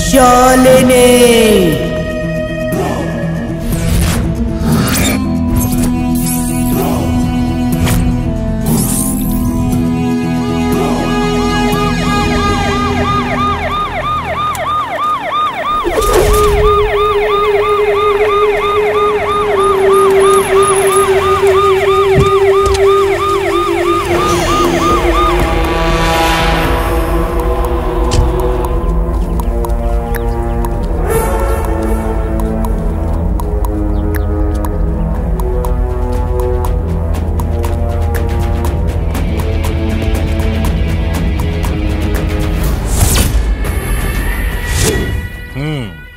शालिनी।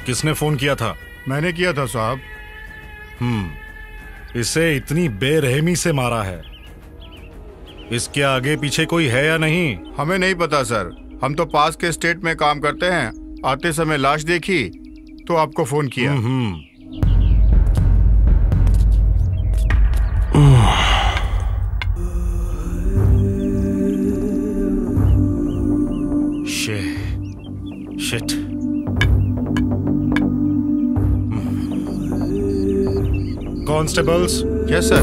किसने फोन किया था? मैंने किया था साहब। इसे इतनी बेरहमी से मारा है, इसके आगे पीछे कोई है या नहीं? हमें नहीं पता सर, हम तो पास के स्टेट में काम करते हैं। आते समय लाश देखी तो आपको फोन किया। Shit. Constables. Yes sir.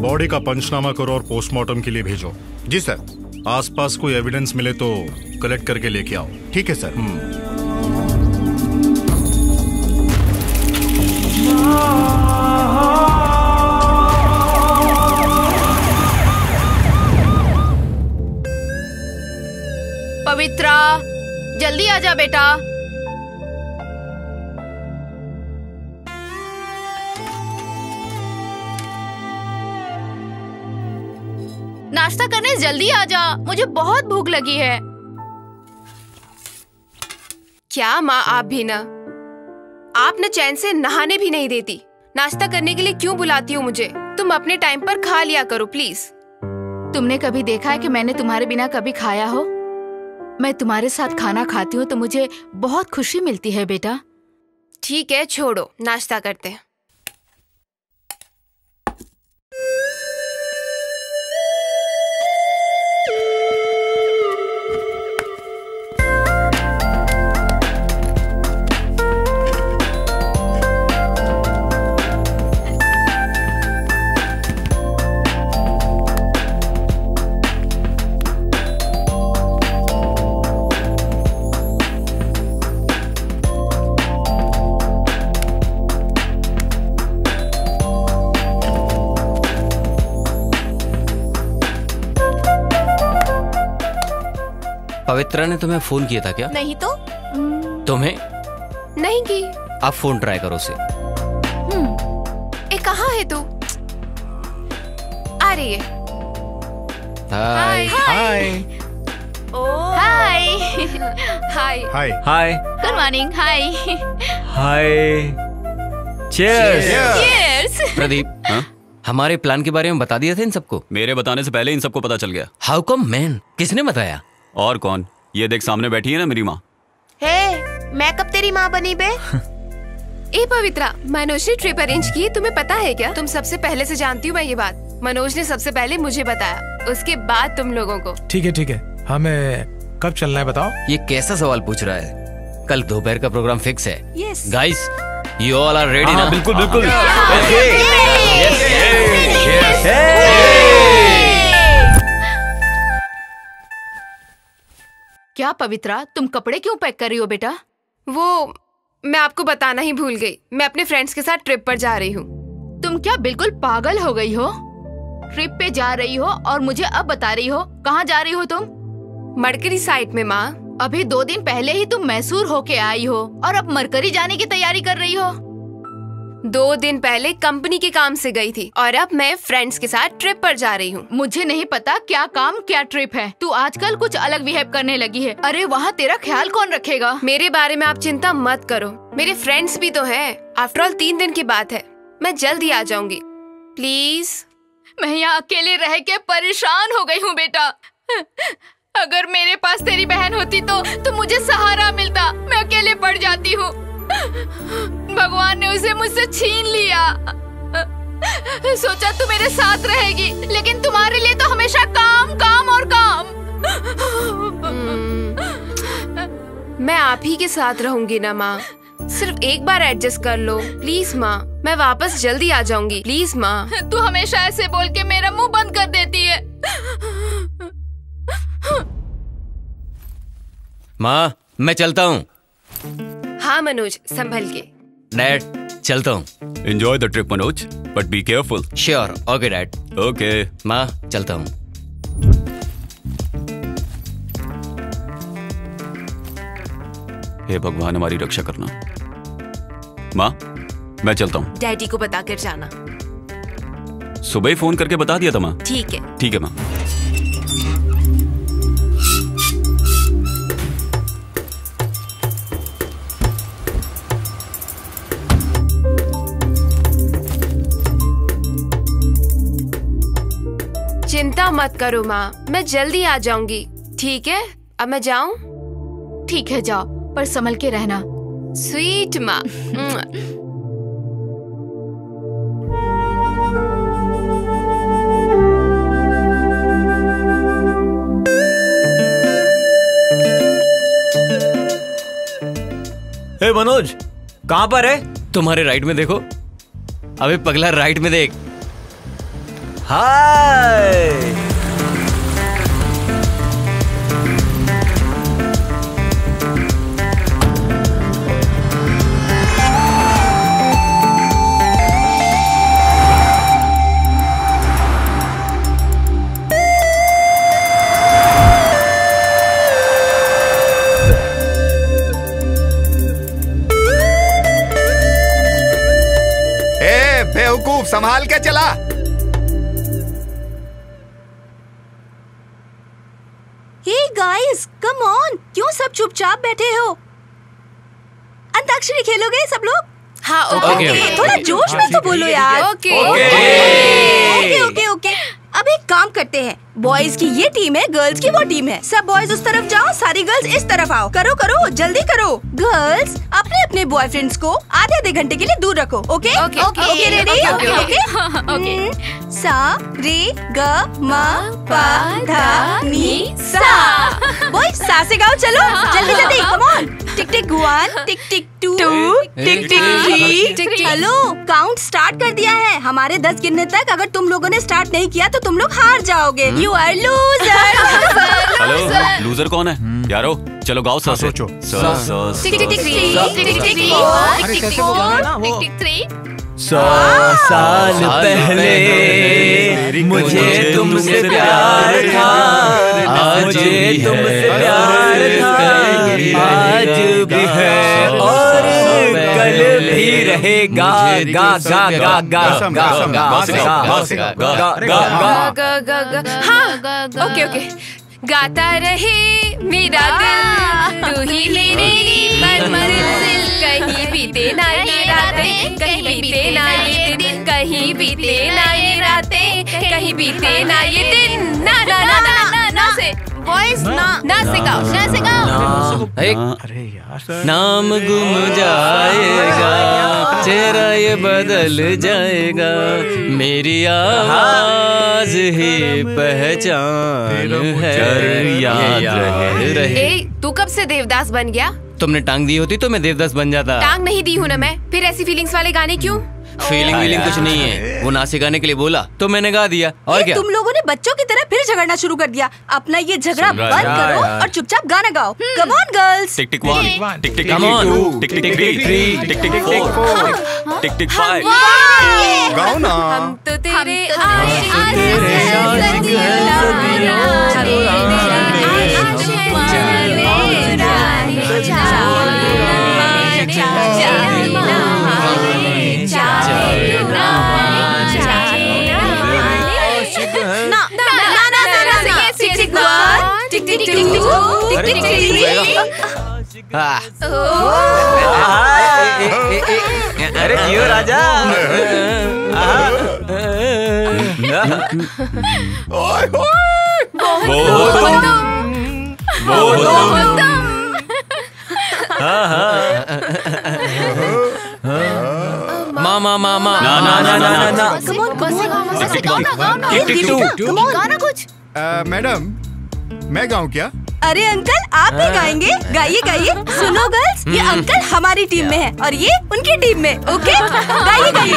Body का पंचनामा करो और पोस्टमार्टम के लिए भेजो। जी सर। आसपास कोई एविडेंस मिले तो कलेक्ट करके लेके आओ। ठीक है सर। पवित्रा, जल्दी आजा बेटा। नाश्ता करने जल्दी आजा, मुझे बहुत भूख लगी है। क्या माँ आप भी ना, आप न चैन से नहाने भी नहीं देती। नाश्ता करने के लिए क्यों बुलाती हो मुझे? तुम अपने टाइम पर खा लिया करो प्लीज। तुमने कभी देखा है कि मैंने तुम्हारे बिना कभी खाया हो? मैं तुम्हारे साथ खाना खाती हूँ तो मुझे बहुत खुशी मिलती है बेटा। ठीक है छोड़ो, नाश्ता करते हैं। पवित्रा ने तुम्हें फोन किया था क्या? नहीं तो। तुम्हें नहीं की। आप फोन ट्राई करो उसे। कहाँ है तू? आ रही है। हाय हाय हाय हाय हाय हाय गुड मॉर्निंग। हाय हाय। चीयर्स। चीयर्स। प्रदीप, हमारे प्लान के बारे में बता दिया था इन सबको? मेरे बताने से पहले इन सबको पता चल गया। How come man? किसने बताया? और कौन? ये देख सामने बैठी है ना मेरी माँ। हे, मैं कब तेरी माँ बनी बे? ए पवित्रा, मनोज ने ट्रिप अरेंज की, तुम्हें पता है क्या? तुम सबसे पहले से जानती हूँ मैं ये बात। मनोज ने सबसे पहले मुझे बताया, उसके बाद तुम लोगों को। ठीक है, हमें कब चलना है बताओ। ये कैसा सवाल पूछ रहा है? कल दोपहर का प्रोग्राम फिक्स है। Yes. Guys, you all are ready ना? बिल्कुल बिल्कुल। क्या पवित्रा, तुम कपड़े क्यों पैक कर रही हो बेटा? वो मैं आपको बताना ही भूल गई, मैं अपने फ्रेंड्स के साथ ट्रिप पर जा रही हूँ। तुम क्या बिल्कुल पागल हो गई हो? ट्रिप पे जा रही हो और मुझे अब बता रही हो? कहाँ जा रही हो तुम? मरकरी साइट में माँ। अभी 2 दिन पहले ही तुम मैसूर होके आई हो और अब मरकरी जाने की तैयारी कर रही हो। 2 दिन पहले कंपनी के काम से गई थी और अब मैं फ्रेंड्स के साथ ट्रिप पर जा रही हूँ। मुझे नहीं पता क्या काम क्या ट्रिप है। तू आजकल कुछ अलग बिहेव करने लगी है। अरे वहाँ तेरा ख्याल कौन रखेगा? मेरे बारे में आप चिंता मत करो, मेरे फ्रेंड्स भी तो हैं। आफ्टर ऑल 3 दिन की बात है, मैं जल्द ही आ जाऊंगी। प्लीज। मैं यहाँ अकेले रह के परेशान हो गई हूँ बेटा। अगर मेरे पास तेरी बहन होती तो मुझे सहारा मिलता। मैं अकेले पड़ जाती हूँ। भगवान ने उसे मुझसे छीन लिया। सोचा तू मेरे साथ रहेगी, लेकिन तुम्हारे लिए तो हमेशा काम काम और काम। मैं आप ही के साथ रहूंगी ना माँ, सिर्फ एक बार एडजस्ट कर लो प्लीज माँ। मैं वापस जल्दी आ जाऊंगी, प्लीज माँ। तू हमेशा ऐसे बोल के मेरा मुंह बंद कर देती है। माँ, मैं चलता हूँ। हाँ मनोज, संभल के। डैड, चलता हूँ। Enjoy the trip Manoj, but be careful. Sure, okay dad. Okay. माँ, चलता हूँ। हे भगवान, हमारी रक्षा करना। माँ, मैं चलता हूँ। डैडी को बताकर जाना। सुबह ही फोन करके बता दिया था माँ। ठीक है। ठीक है माँ। चिंता मत करो माँ, मैं जल्दी आ जाऊंगी। ठीक है, अब मैं जाऊं? ठीक है, जाओ, पर संभल के रहना। स्वीट माँ। हे मनोज, कहाँ पर है? तुम्हारे राइट में देखो। अबे पगला, राइट में देख। हाय। बेवकूफ, संभाल के चला। हे गाइस, कम ऑन, क्यों सब चुपचाप बैठे हो? अंताक्षरी खेलोगे सब लोग? हाँ, ओके। थोड़ा जोश में तो बोलो यार। ओके। ओके। अब एक काम करते हैं, बॉयज की ये टीम है, गर्ल्स की वो टीम है। सब बॉयज उस तरफ जाओ, सारी गर्ल्स इस तरफ आओ। करो, जल्दी करो। गर्ल्स अपने अपने बॉयफ्रेंड्स को आधे घंटे के लिए दूर रखो। Okay ready? ओके। सा रे ग म प ध नि सा। बॉयज सा से गाओ, चलो जल्दी come on. Tick tick 1, tick tick 2, tick tick 3। Hello, count start कर दिया है। हमारे 10 गिनने तक अगर तुम लोगों ने स्टार्ट नहीं किया तो तुम लोग हार जाओगे। You are loser. Hello, loser कौन है? यारो, चलो गाओ सा सोचो। टिक tick 3, tick tick 4, tick tick 4, tick tick 3। 100 साल पहले मुझे तुमसे प्यार था, मुझे तुमसे प्यार था, आज भी है और कल भी रहेगा। गा गा गा गा गा। हाँ, ओके। गाता रहे मेरा दिल, तू ही मेरी मंजिल। कहीं बीते ना ये रातें, कहीं बीते ना ये दिन, कहीं बीते ना ये रातें, कहीं बीते ना ये दिन। ना से बॉयज ना सिखाओ, ना सिखाओ। अरे यार, नाम गुम जाएगा, चेहरा ये बदल जाएगा, मेरी आवाज ही पहचान है, याद रहे। ए, तू कब से देवदास बन गया? तुमने टांग दी होती तो मैं देवदास बन जाता। टांग नहीं दी हूँ ना मैं, फिर ऐसी फीलिंग्स वाले गाने क्यों? फीलिंग कुछ नहीं है, वो नाचे गाने के लिए बोला तो मैंने गा दिया, और क्या? तुम लोगों ने बच्चों की तरह फिर झगड़ना शुरू कर दिया। अपना ये झगड़ा बंद करो और चुपचाप गाना गाओ। Come on girls. Tick tick 1, tick tick 2, tick tick 3, tick tick 4, tick tick 5। गाओ ना। हम तो तेरे अरे क्यों राजा? मामा मामा ना ना ना ना ना। गाना कुछ। मैडम, मैं गाऊं क्या? अरे अंकल, आप भी गाएंगे? गाइए गाइए। सुनो गर्ल्स, ये अंकल हमारी टीम में है और ये उनकी टीम में। ओके, गाइए गाइए।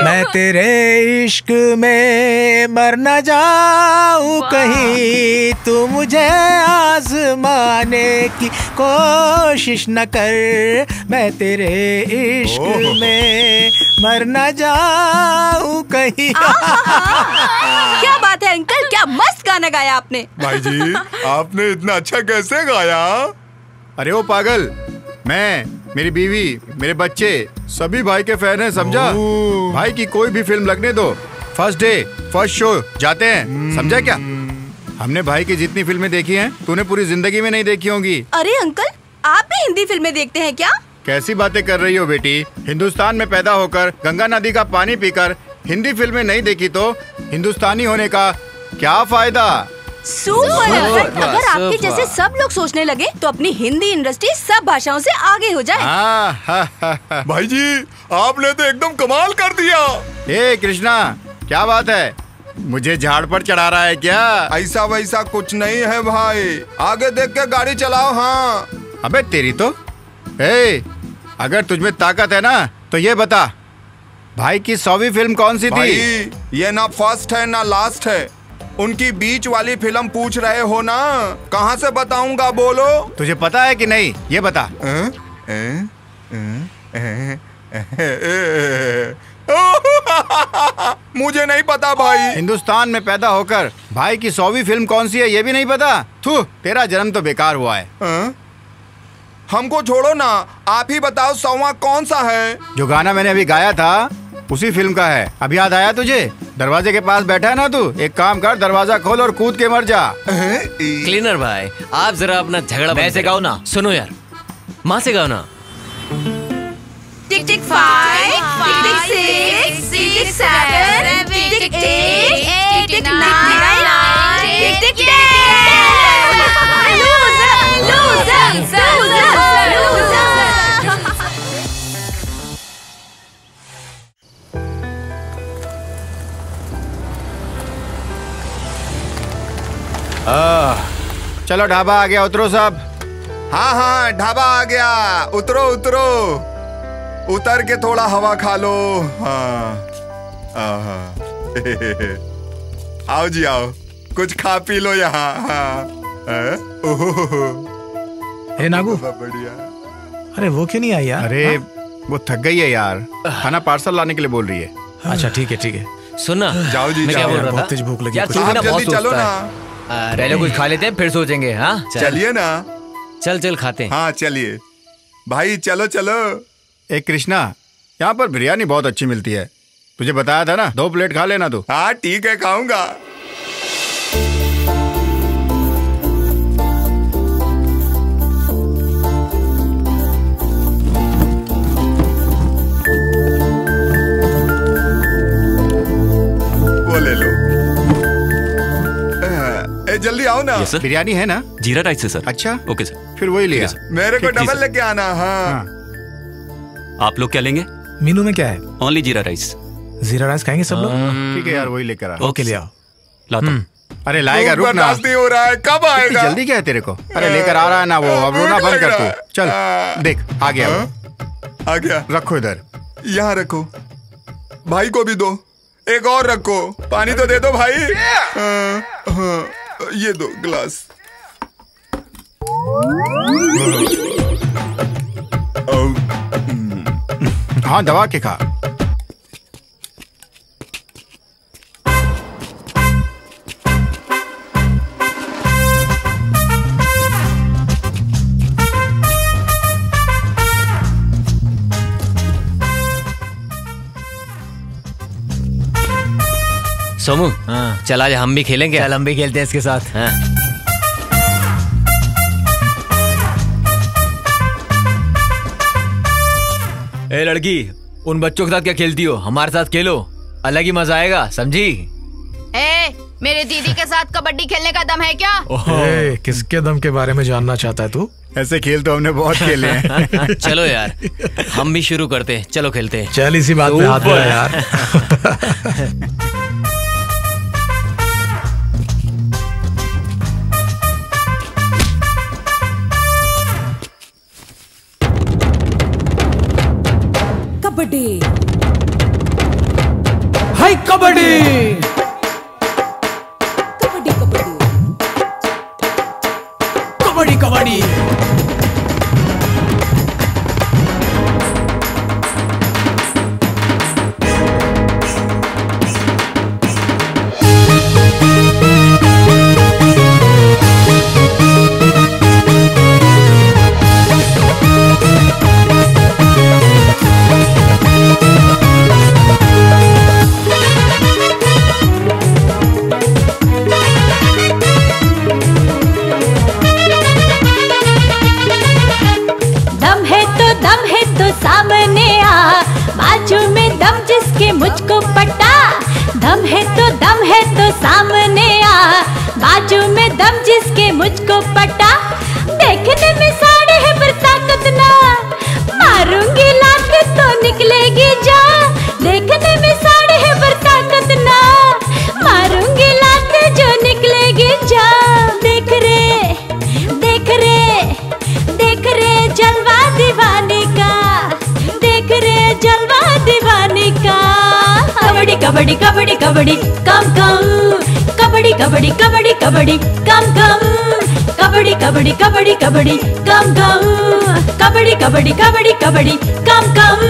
मैं तेरे इश्क में मर न जाऊं कहीं, तू मुझे आजमाने की कोशिश न कर। मैं तेरे इश्क में मर न जाऊं कहीं। क्या बात है अंकल, क्या मस्त गाना गाया आपने। भाई जी, आपने इतना अच्छा कैसे गाया? अरे वो पागल, मैं, मेरी बीवी, मेरे बच्चे सभी भाई के फैन हैं, समझा? भाई की कोई भी फिल्म लगने दो, फर्स्ट डे फर्स्ट शो जाते हैं, समझा क्या? हमने भाई की जितनी फिल्में देखी हैं, तूने पूरी जिंदगी में नहीं देखी होंगी। अरे अंकल, आप भी हिंदी फिल्में देखते हैं क्या? कैसी बातें कर रही हो बेटी? हिंदुस्तान में पैदा होकर गंगा नदी का पानी पीकर हिंदी फिल्में नहीं देखी तो हिंदुस्तानी होने का क्या फायदा? सुपर अंकल, अगर आपके जैसे सब लोग सोचने लगे तो अपनी हिंदी इंडस्ट्री सब भाषाओं से आगे हो जाए। भाई जी, आपने तो एकदम कमाल कर दिया। ए कृष्णा, क्या बात है? मुझे झाड़ पर चढ़ा रहा है क्या? ऐसा वैसा कुछ नहीं है भाई, आगे देख के गाड़ी चलाओ। हाँ। अबे तेरी तो। ए, अगर तुझमें ताकत है ना तो ये बता, भाई की 100वीं फिल्म कौन सी थी? ये ना फर्स्ट है ना लास्ट है, उनकी बीच वाली फिल्म पूछ रहे हो ना, कहाँ से बताऊंगा, बोलो। तुझे पता है कि नहीं, ये बता। मुझे नहीं पता भाई। हिंदुस्तान में पैदा होकर भाई की 100वीं फिल्म कौन सी है ये भी नहीं पता? थू, तेरा जन्म तो बेकार हुआ है। हमको छोड़ो ना, आप ही बताओ 100वां कौन सा है? जो गाना मैंने अभी गाया था उसी फिल्म का है। अब याद आया तुझे? दरवाजे के पास बैठा है ना तू, एक काम कर, दरवाजा खोल और कूद के मर जा। क्लीनर भाई, आप जरा अपना झगड़ा मैं से गाओ ना। सुनो यार, माँ से गाओ ना। टिक टिक 5, टिक टिक 6, टिक टिक 7, टिक टिक 8, टिक टिक 9, टिक टिक 10। Loser, loser, loser. चलो ढाबा आ गया, उतरो सब। हाँ हाँ, ढाबा आ गया, उतरो उतरो, उतर के थोड़ा हवा खा लो। हाँ आओ जी आओ, कुछ खा पी लो यहाँ। हे नागू, बढ़िया। अरे वो क्यों नहीं आई यार? अरे वो थक गई है यार, खाना पार्सल लाने के लिए बोल रही है। अच्छा ठीक है ठीक है। सुना, जाओ जी, मैं क्या जाओ। बोल रहा था? बहुत तेज भूख लगी। यार, कुछ तू भी ना आप बहुत जल्दी चलो सोचता ना। है। पहले कुछ खा लेते हैं फिर सोचेंगे। हाँ चलिए ना। चल चल खाते हैं। हाँ चलिए भाई, चलो चलो। एक कृष्णा, यहाँ पर बिरयानी बहुत अच्छी मिलती है, तुझे बताया था ना, 2 प्लेट खा लेना तू। हाँ ठीक है, खाऊंगा। वो ले लो। जल्दी आओ ना। Yes sir. बिरयानी है ना? जीरा राइस है सर। अच्छा ओके सर। फिर वही लिया। मेरे को ठीक, डबल सर। लेके आना। हाँ। आप लोग क्या लेंगे? मीनू में क्या है? ओनली जीरा राइस। जीरा राइस खाएंगे सब लोग? ठीक है यार, वही लेकर आ। ओके ले आओ। लाता हूं। अरे लाएगा, रुक ना। बर्दाश्त नहीं हो रहा है, कब इतनी आएगा? जल्दी क्या है तेरे को? अरे लेकर आ रहा है ना वो, अब रोना बंद कर तू। चल देख आ गया वो। आ गया। रखो इधर। यहाँ रखो। भाई को भी दो। एक और रखो। पानी तो दे दो भाई। हाँ, ये दो ग्लास। हाँ दबा के खा। सोमू, चल आज हम भी खेलेंगे। चल हम भी खेलते हैं इसके साथ। हाँ। ए लड़की, उन बच्चों के साथ क्या खेलती हो? हमारे साथ खेलो, अलग ही मजा आएगा, समझी? ए, मेरे दीदी के साथ कबड्डी खेलने का दम है क्या? ए, किसके दम के बारे में जानना चाहता है तू? ऐसे खेल तो हमने बहुत खेले हैं। चलो यार, हम भी शुरू करते हैं। चलो खेलते हैं। चल इसी बात पे हाथ मिला यार। कबड्डी, हाय कबड्डी, कबड्डी, कबड्डी कबड्डी, कबड्डी। सामने आ, बाजू में दम जिसके मुझको पटा। दम है तो सामने आ, बाजू में दम जिसके मुझको पटा। देखने में साड़े है पर ताकत ना, मारूंगी लात तो निकलेगी जा। देखने में साड़े है पर ताकत ना, मारूंगी लात जो निकलेगी जा। देख रे, देख रे, देख रे जलवा दीवानी का, देख रे जलवा दीवानी का। कबड्डी कबड्डी कबड्डी कबड्डी कम कम, कबड्डी कबड्डी कबड्डी कबड्डी कम कम, कबड्डी कबड्डी कबड्डी कबड्डी कम कम, कबड्डी कबड्डी कबड्डी कबड्डी कम कम।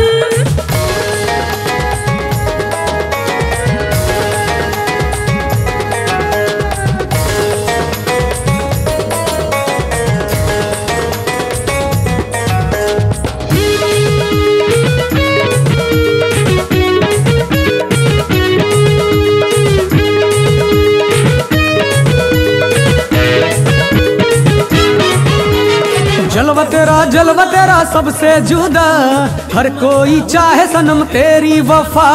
जलवा तेरा सबसे जुदा, हर कोई चाहे सनम तेरी वफा।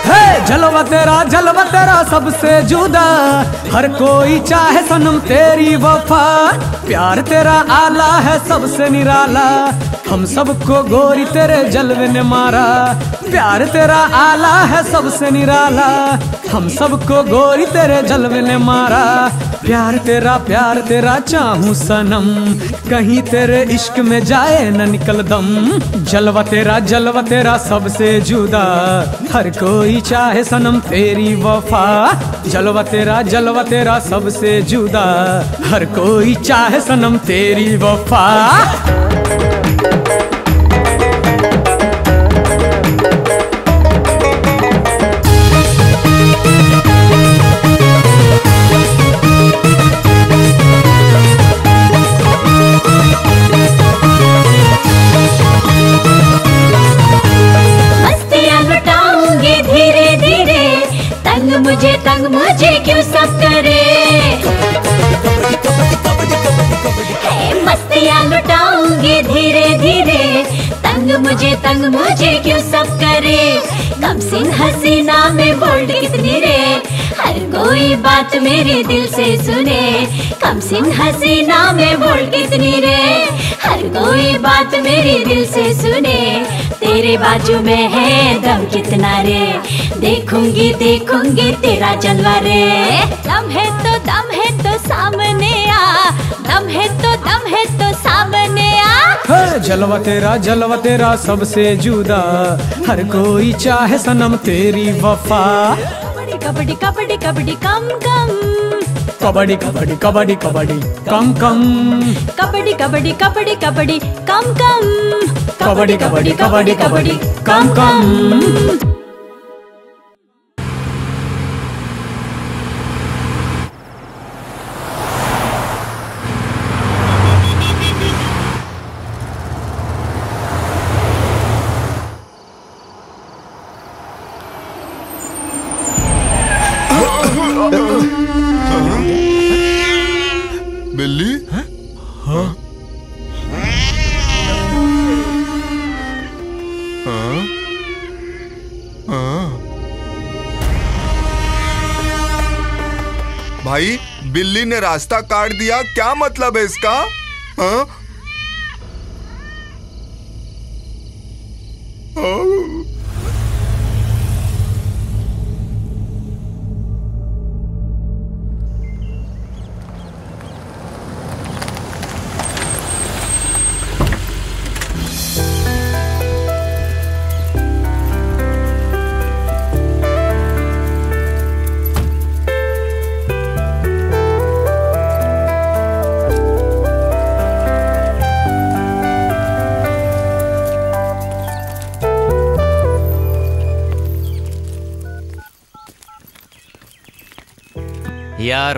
है जलवा तेरा सबसे जुदा, हर कोई चाहे सनम तेरी वफा। प्यार तेरा आला है सबसे निराला, हम सबको गोरी तेरे जलवे ने मारा। प्यार तेरा आला है सबसे निराला, हम सबको गोरी तेरे जलवे ने मारा। प्यार तेरा चाहूं सनम, कहीं तेरे इश्क में जाए न निकल दम। जलवा तेरा सबसे जुदा, हर कोई चाहे सनम तेरी वफा। जलवा तेरा सबसे जुदा, हर कोई चाहे सनम तेरी वफा। तंग मुझे क्यों सब करे, मस्तियाँ लुटाऊंगी धीरे धीरे। तंग मुझे क्यों सब करे, कम सिन हसीना में बोल्ड कितनी रे। हर कोई बात मेरे दिल से सुने, कम सिन हसीना में बोल कितनी रे। हर कोई बात मेरे दिल से सुने, तेरे बाजू में है दम कितना रे। देखूंगी देखूंगी तेरा जलवा रे। दम है तो सामने आ, दम है तो सामने आ। जलवा तेरा सबसे जुदा, हर कोई चाहे सनम तेरी वफा। कबड्डी कबड्डी कबड्डी कम कम, कबड्डी कबड्डी कबड्डी कबड्डी कम कम, कबड्डी कबड्डी कबड्डी कबड्डी कम कम, कबड्डी कबड्डी कबड्डी कबड्डी कम कम। बिल्ली? हाँ? भाई बिल्ली ने रास्ता काट दिया, क्या मतलब है इसका? हाँ? यार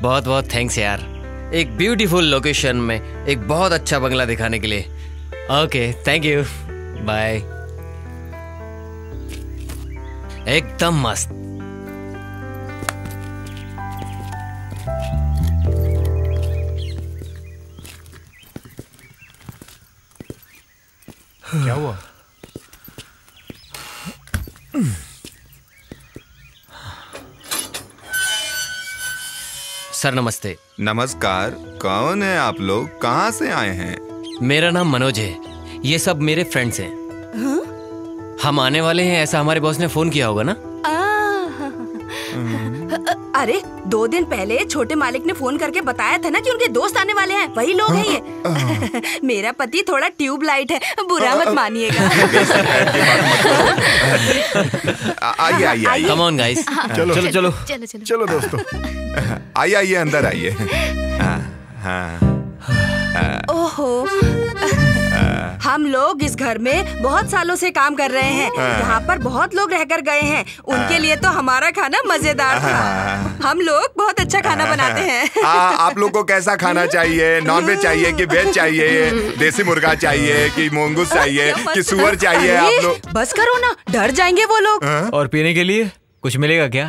बहुत बहुत थैंक्स यार, एक ब्यूटीफुल लोकेशन में एक बहुत अच्छा बंगला दिखाने के लिए। Okay thank you, bye. एकदम मस्त। क्या हुआ? सर नमस्ते। नमस्कार, कौन है आप लोग, कहाँ से आए हैं? मेरा नाम मनोज है, ये सब मेरे फ्रेंड्स हैं। हम आने वाले हैं ऐसा हमारे बॉस ने फोन किया होगा ना? अरे 2 दिन पहले छोटे मालिक ने फोन करके बताया था ना कि उनके दोस्त आने वाले हैं, वही लोग हैं ये। मेरा पति थोड़ा ट्यूबलाइट है, बुरा मत मानिएगा। आइए आइए आइए। कम ऑन गाइस, चलो चलो चलो चलो चलो दोस्तों, आइए आइए अंदर आइए। ओहो, हम लोग इस घर में बहुत सालों से काम कर रहे हैं, यहाँ पर बहुत लोग रहकर गए हैं, उनके लिए तो हमारा खाना मजेदार था। हम लोग बहुत अच्छा खाना बनाते हैं। आप लोग को कैसा खाना चाहिए? नॉनवेज चाहिए कि वेज चाहिए? देसी मुर्गा चाहिए कि मूंगूस चाहिए कि सुअर चाहिए? आप लोग बस करो ना, डर जाएंगे वो लोग। और पीने के लिए कुछ मिलेगा क्या?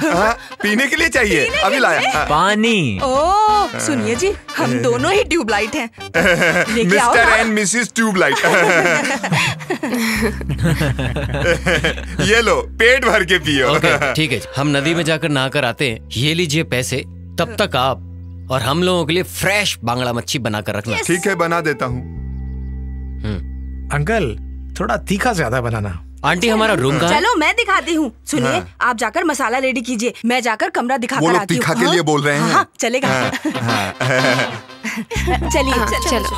पीने के लिए चाहिए, अभी लाया। पानी। ओह सुनिए जी, हम दोनों ही ट्यूबलाइट हैं। Mr and Mrs tubelight. ये लो, पेट भर के पियो। ओके ठीक है, हम नदी में जाकर नहाकर आते हैं। ये लीजिए पैसे, तब तक आप और हम लोगों के लिए फ्रेश बांगड़ा मच्छी बनाकर रखना। ठीक है, बना देता हूँ। अंकल थोड़ा तीखा ज्यादा बनाना। आंटी हमारा रूम कहाँ है? चलो मैं दिखाती हूँ। सुनिए, आप जाकर मसाला रेडी कीजिए, मैं जाकर कमरा दिखा कर आती हूँ। तीखा के लिए बोल रहे हैं। हाँ, चलेगा। चलिए चलो।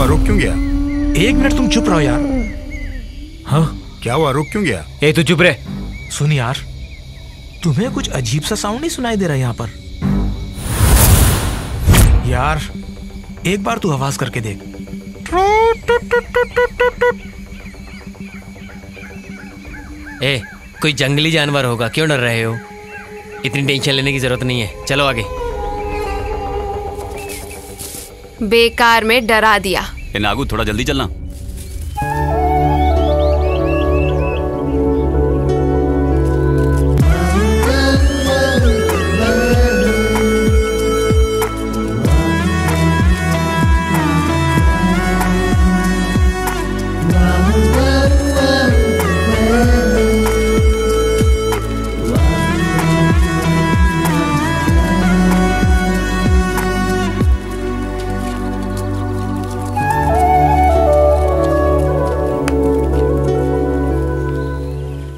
रुक क्यों गया? 1 मिनट तुम चुप रहो यार। हाँ क्या हुआ, रुक क्यों गया? ए तू चुप रहे। सुन यार, तुम्हें कुछ अजीब सा साउंड नहीं सुनाई दे रहा यहाँ पर? यार एक बार तू आवाज करके देख। ए कोई जंगली जानवर होगा, क्यों डर रहे हो? इतनी टेंशन लेने की जरूरत नहीं है, चलो आगे। बेकार में डरा दिया। ए नागू, थोड़ा जल्दी चलना।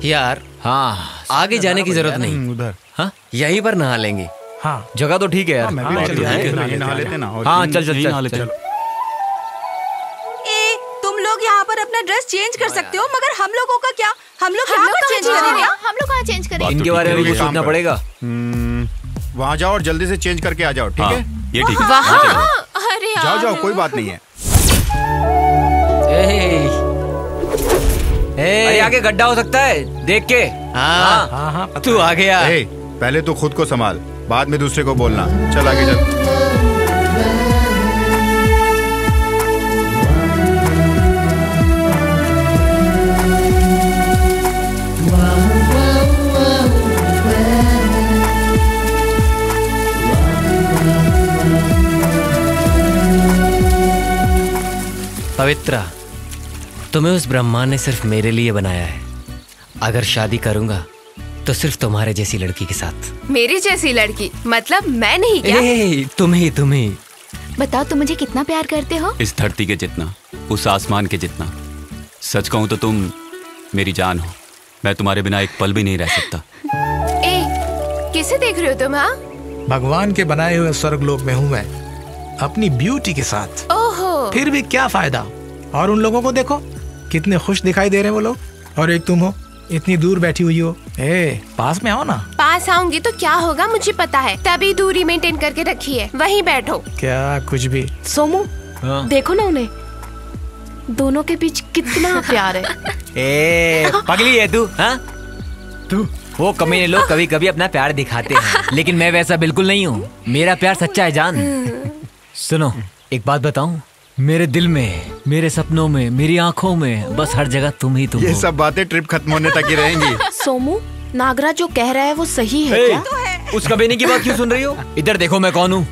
यार हाँ, आगे जाने की जरूरत नहीं, उधर। हाँ यहीं पर नहा लेंगे। हाँ जगह तो ठीक है यार। नहा लेते ना। हाँ चल चल चल चल। तुम लोग यहाँ पर अपना ड्रेस चेंज कर सकते हो, मगर हम लोगों का क्या? हम लोग यहाँ पर चेंज करेंगे। हम लोग कहाँ चेंज करेंगे? इनके बारे में भी सोचना पड़ेगा। वहाँ जाओ और जल्दी से चेंज करके आ जाओ, ठीक है? ये ठीक है। अरे जाओ जाओ, कोई बात नहीं है। अरे आगे गड्ढा हो सकता है, देख के। हाँ तू आ गया। पहले तू खुद को संभाल, बाद में दूसरे को बोलना। चल आगे चल। पवित्रा, तुम्हें उस ब्रह्मा ने सिर्फ मेरे लिए बनाया है। अगर शादी करूंगा तो सिर्फ तुम्हारे जैसी लड़की के साथ। मेरी जैसी लड़की? मतलब मैं नहीं क्या? तुम्हें बताओ, तुम मुझे कितना प्यार करते हो? इस धरती के जितना, उस आसमान के जितना। सच कहूं तो तुम मेरी जान हो। मैं तुम्हारे बिना एक पल भी नहीं रह सकता। किसे देख रहे हो तुम? हाँ, भगवान के बनाए हुए स्वर्गलोक में हूँ मैं, अपनी ब्यूटी के साथ। ओहो। फिर भी क्या फायदा? और उन लोगों को देखो, कितने खुश दिखाई दे रहे हैं वो लोग, और एक तुम हो इतनी दूर बैठी हुई हो। पास में आओ ना। पास आऊंगी तो क्या होगा मुझे पता है, तभी दूरी मेंटेन करके रखी है। वहीं बैठो। क्या कुछ भी। सोमू देखो ना उन्हें, दोनों के बीच कितना प्यार है। पगली है तू? हाँ तू वो कमीने लोग कभी कभी अपना प्यार दिखाते हैं, लेकिन मैं वैसा बिल्कुल नहीं हूँ। मेरा प्यार सच्चा है जान। सुनो एक बात बताऊं, मेरे दिल में, मेरे सपनों में, मेरी आंखों में बस हर जगह तुम ही तुम। ये सब बातें ट्रिप खत्म होने तक ही रहेंगी। सोमू, नागराज जो कह रहा है वो सही है क्या? उस कमीने की बात क्यों सुन रही हो? इधर देखो, मैं कौन हूँ?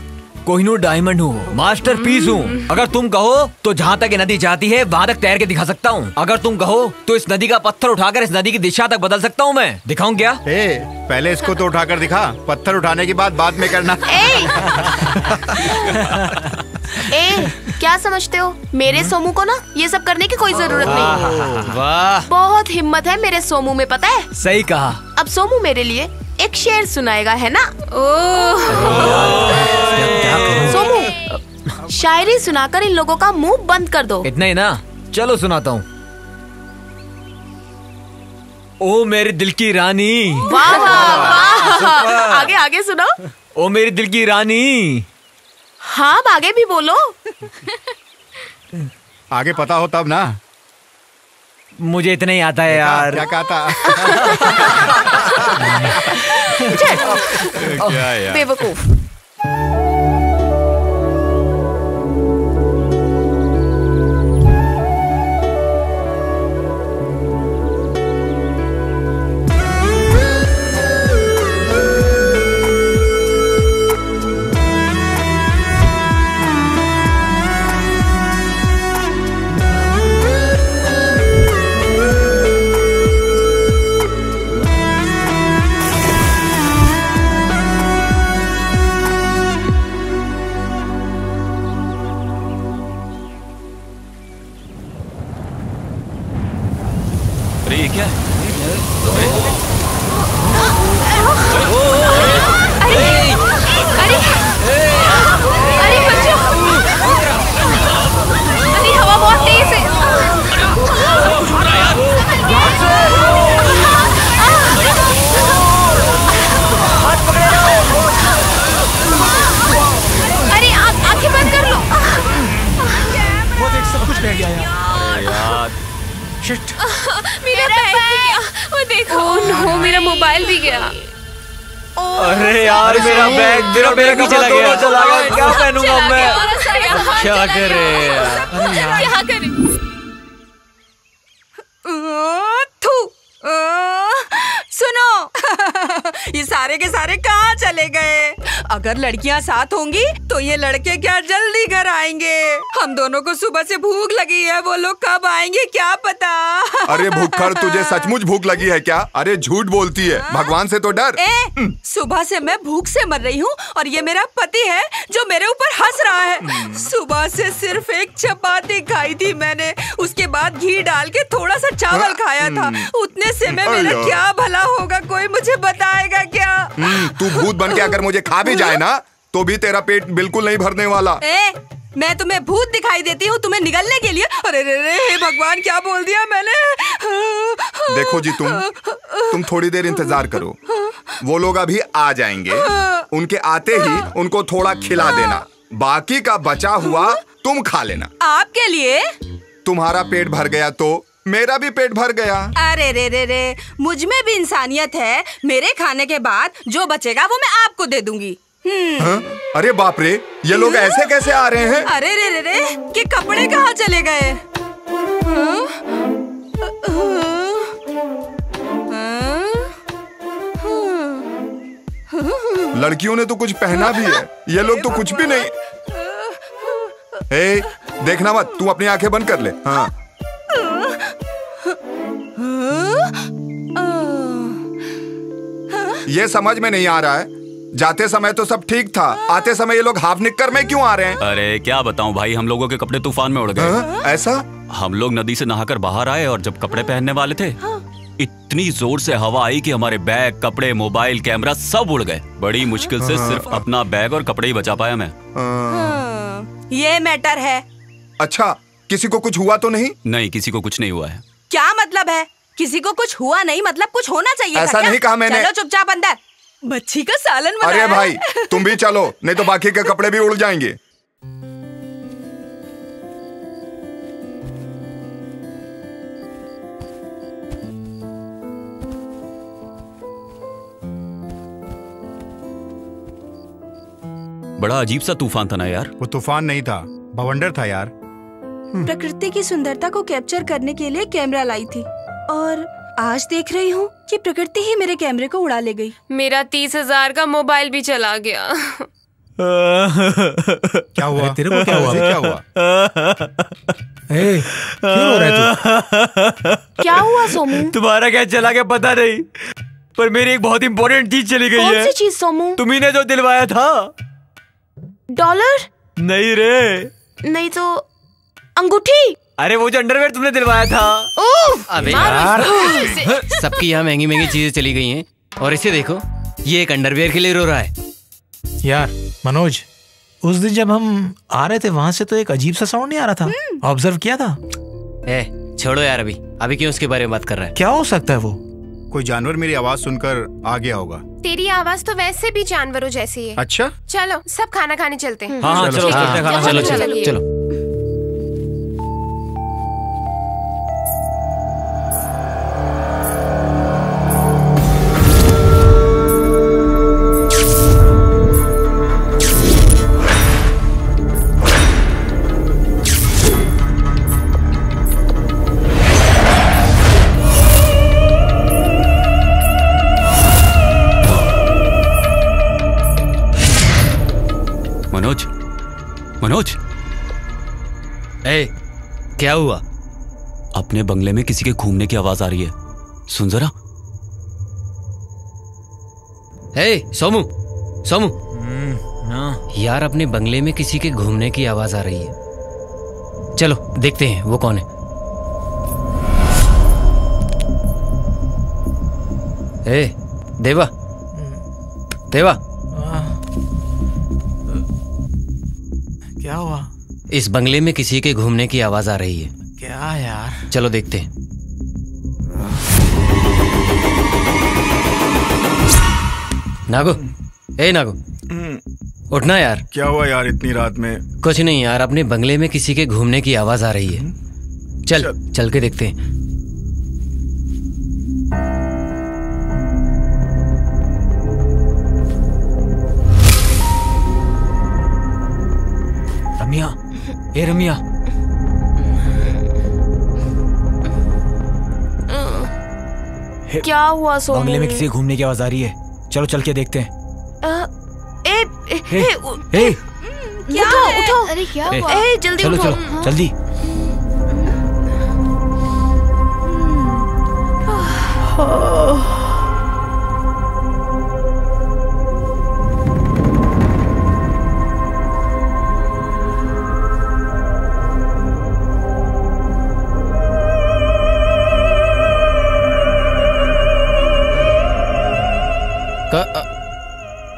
कोहिनूर डायमंड हूँ, मास्टर पीस हूँ। अगर तुम कहो तो जहाँ तक ये नदी जाती है वहाँ तक तैर के दिखा सकता हूँ। अगर तुम कहो तो इस नदी का पत्थर उठाकर इस नदी की दिशा तक बदल सकता हूँ मैं। दिखाऊं क्या? पहले इसको तो उठाकर दिखा, पत्थर उठाने की बात बाद में करना। क्या समझते हो? मेरे सोमू को ना ये सब करने की कोई जरूरत नहीं। वाह, बहुत हिम्मत है मेरे सोमू में, पता है? सही कहा। अब सोमू मेरे लिए एक शेर सुनाएगा, है ना? सोमू, शायरी सुनाकर इन लोगों का मुंह बंद कर दो। इतना ही ना? चलो सुनाता हूँ। ओ मेरे दिल की रानी। वाह वाह, आगे आगे सुनो। ओ मेरी दिल की रानी। हाँ, अब आगे भी बोलो। आगे पता हो तब ना। मुझे इतना ही आता है यार। क्या कहा था? क्या यार? बेवकूफ। अरे ये क्या है? अरे बच्चों, अरे हवा बहुत तेज है। शिट। मेरा बैग भी गया। वो देखो। नो, मेरा मोबाइल भी गया। अरे यार मेरा बैग मेरा चला गया। क्या पहनूंगा मैं? क्या करे यार? क्या करे? सुनो ये सारे के सारे कहाँ चले गए? अगर लड़कियाँ साथ होंगी तो ये लड़के क्या जल्दी घर आएंगे? हम दोनों को सुबह से भूख लगी है, वो लोग कब आएंगे क्या पता। अरे भूखड़, तुझे सचमुच भूख लगी है क्या? अरे झूठ बोलती है, भगवान से तो डर। सुबह से मैं भूख से मर रही हूँ और ये मेरा पति है जो मेरे ऊपर हंस रहा है। सुबह से सिर्फ एक चपाती खाई थी मैंने, उसके बाद घी डाल के थोड़ा सा चावल खाया था। उतने से में मेरा क्या भला होगा? कोई मुझे बताएगा क्या? तू भूत बन के अगर मुझे खा भी जाए ना तो भी तेरा पेट बिल्कुल नहीं भरने वाला। मैं तुम्हें भूत दिखाई देती हूँ तुम्हें निगलने के लिए? अरे रे रे, हे भगवान, क्या बोल दिया मैंने? देखो जी, तुम थोड़ी देर इंतजार करो, वो लोग अभी आ जाएंगे। उनके आते ही उनको थोड़ा खिला देना, बाकी का बचा हुआ तुम खा लेना। आपके लिए? तुम्हारा पेट भर गया तो मेरा भी पेट भर गया। अरे रे रे रे, मुझ में भी इंसानियत है। मेरे खाने के बाद जो बचेगा वो मैं आपको दे दूंगी। हाँ? अरे बाप रे, ये लोग ऐसे कैसे आ रहे हैं? अरे रे रे रे, कि कपड़े कहाँ चले गए? लड़कियों ने तो कुछ पहना भी है, ये लोग तो कुछ भी नहीं। ए, देखना मत, तू अपनी आंखें बंद कर ले। हाँ। ये समझ में नहीं आ रहा है, जाते समय तो सब ठीक था, आते समय ये लोग हाफ निक्कर में क्यों आ रहे हैं? अरे क्या बताऊं भाई, हम लोगों के कपड़े तूफान में उड़ गए। ऐसा? हम लोग नदी से नहाकर बाहर आए और जब कपड़े पहनने वाले थे, इतनी जोर से हवा आई कि हमारे बैग, कपड़े, मोबाइल, कैमरा सब उड़ गए। बड़ी मुश्किल से सिर्फ अपना बैग और कपड़े ही बचा पाया मैं। ये मैटर है। अच्छा, किसी को कुछ हुआ तो नहीं? नहीं, किसी को कुछ नहीं हुआ है। क्या मतलब है? किसी को कुछ हुआ नहीं मतलब कुछ होना चाहिए। ऐसा नहीं कहा मैंने। चलो चुपचाप अंदर, मच्छी का सालन बनाया। अरे भाई, तुम भी चलो, नहीं तो बाकी के कपड़े भी उड़ जाएंगे। बड़ा अजीब सा तूफान था ना यार। वो तूफान नहीं था, बवंडर था यार। प्रकृति की सुंदरता को कैप्चर करने के लिए कैमरा लाई थी और आज देख रही हूँ कि प्रकृति ही मेरे कैमरे को उड़ा ले गई। मेरा 30,000 का मोबाइल भी चला गया। क्या हुआ? तेरे को क्या हुआ? क्या हुआ? क्यों रो रहा है तू? क्या हुआ सोमू? तुम्हारा क्या चला गया पता नहीं, पर मेरी एक बहुत इंपॉर्टेंट चीज चली गई है। कौन सी चीज सोमू? तुम्ही ने जो दिलवाया था। डॉलर? नहीं रे। नहीं तो अंगूठी? अरे वो जो अंडरवेयर तुमने दिलवाया था। अबे यार, सबकी यहाँ महंगी महंगी चीजें चली गई हैं और इसे देखो, ये एक अंडरवेयर के लिए रो रहा है। यार मनोज, उस दिन जब हम आ रहे थे वहां से तो एक अजीब सा साउंड नहीं आ रहा था? ऑब्जर्व किया था? छोड़ो यार, अभी क्यों उसके बारे में बात कर रहा है? क्या हो सकता है वो? कोई जानवर मेरी आवाज सुनकर आ गया होगा। तेरी आवाज तो वैसे भी जानवरों जैसी है। अच्छा, चलो सब खाना खाने चलते हैं। हाँ चलो चलो। मनोज, क्या हुआ? अपने बंगले में किसी के घूमने की आवाज आ रही है, सुन जरा। सोमू, सोमू, यार अपने बंगले में किसी के घूमने की आवाज आ रही है। चलो देखते हैं वो कौन है। देवा, देवा, क्या हुआ? इस बंगले में किसी के घूमने की आवाज आ रही है। क्या यार? चलो देखते हैं। नागो, नागो, उठना यार। क्या हुआ यार इतनी रात में? कुछ नहीं यार, अपने बंगले में किसी के घूमने की आवाज आ रही है। चल के देखते हैं। ए रमिया, क्या हुआ सोनू? बंगले में किसी घूमने की आवाज आ रही है। चलो चल के देखते हैं। क्या उठो। अरे क्या हुआ? जल्दी चलो उठो। चलो जल्दी।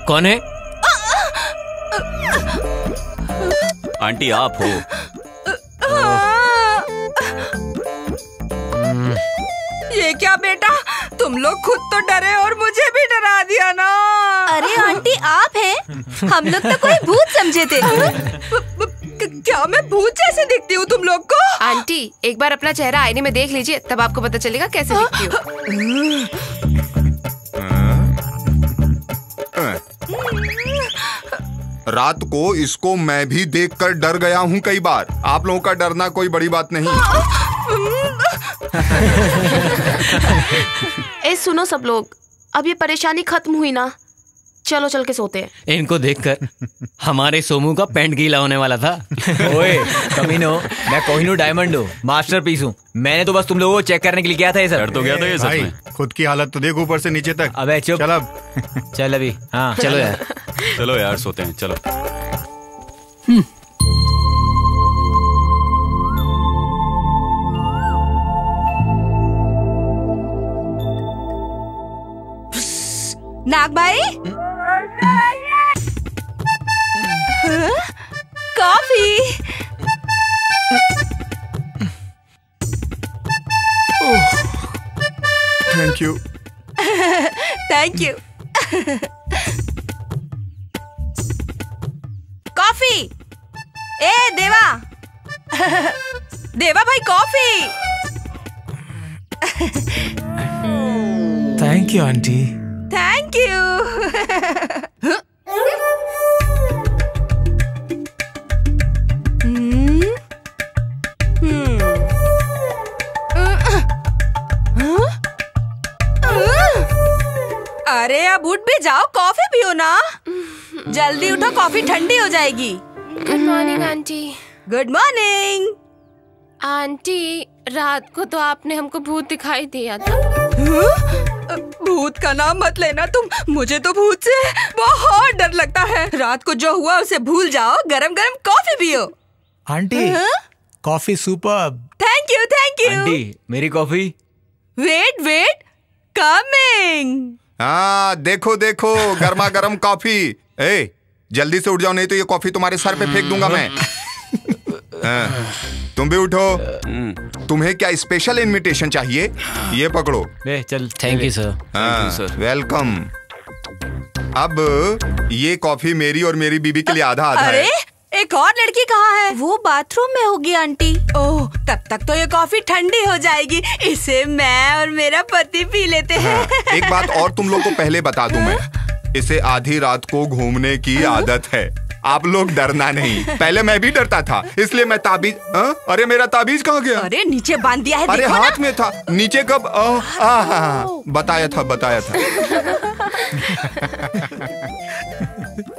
कौन है? आंटी आप हो? ये क्या बेटा, तुम लोग खुद तो डरे और मुझे भी डरा दिया ना। अरे आंटी आप हैं? हम लोग तो कोई भूत समझे थे। क्या मैं भूत जैसे दिखती हूँ तुम लोग को? आंटी एक बार अपना चेहरा आईने में देख लीजिए, तब आपको पता चलेगा कैसे दिखती हूँ। रात को इसको मैं भी देखकर डर गया हूँ कई बार। आप लोगों का डरना कोई बड़ी बात नहीं। ए सुनो सब लोग, अब ये परेशानी खत्म हुई ना, चलो चल के सोते हैं। इनको देखकर हमारे सोमू का पैंट गीला होने वाला था। ओए कमीनो, मैं कोहिनूर डायमंड हूँ, मास्टरपीस हूँ। मैंने तो बस तुम लोगों को चेक करने के लिए किया था ये सब। डर तो गया था ये सच में। खुद की हालत तो देख ऊपर से नीचे तक। अबे चुप। चल अब। चल अभी। हाँ चलो यार। चलो यार सोते हैं, चलो। नाग भाई, coffee. Thank you. Thank you. Coffee. ए देवा, देवा भाई coffee. Thank you aunty. Thank you. अरे अब उठ भी जाओ, कॉफी पियो ना। जल्दी उठो, कॉफी ठंडी हो जाएगी। Good morning aunty. Good morning. Aunty रात को तो आपने हमको भूत दिखाई दिया था। भूत का नाम मत लेना तुम, मुझे तो भूत से बहुत डर लगता है। रात को जो हुआ उसे भूल जाओ, गरम गरम कॉफी पियो। Aunty coffee superb. Thank you thank you. Aunty मेरी कॉफी। Wait wait, coming. हाँ देखो देखो, गर्मा गर्म कॉफी। ए जल्दी से उठ जाओ, नहीं तो ये कॉफी तुम्हारे सर पे फेंक दूंगा मैं। तुम भी उठो। तुम्हें क्या स्पेशल इनविटेशन चाहिए? ये पकड़ो। चल। Thank you sir. हाँ वेलकम। अब ये कॉफी मेरी और मेरी बीबी के लिए आधा आधा है। अरे एक और लड़की कहाँ है? वो बाथरूम में होगी आंटी। ओह तब तक तो ये कॉफी ठंडी हो जाएगी, इसे मैं और मेरा पति पी लेते हैं। हाँ, एक बात और तुम लोग को पहले बता दूं मैं, इसे आधी रात को घूमने की आदत है। आप लोग डरना नहीं, पहले मैं भी डरता था, इसलिए मैं ताबीज। अरे मेरा ताबीज कहाँ गया? अरे नीचे बांध दिया है। अरे देखो हाथ ना। में था, नीचे कब? बताया था।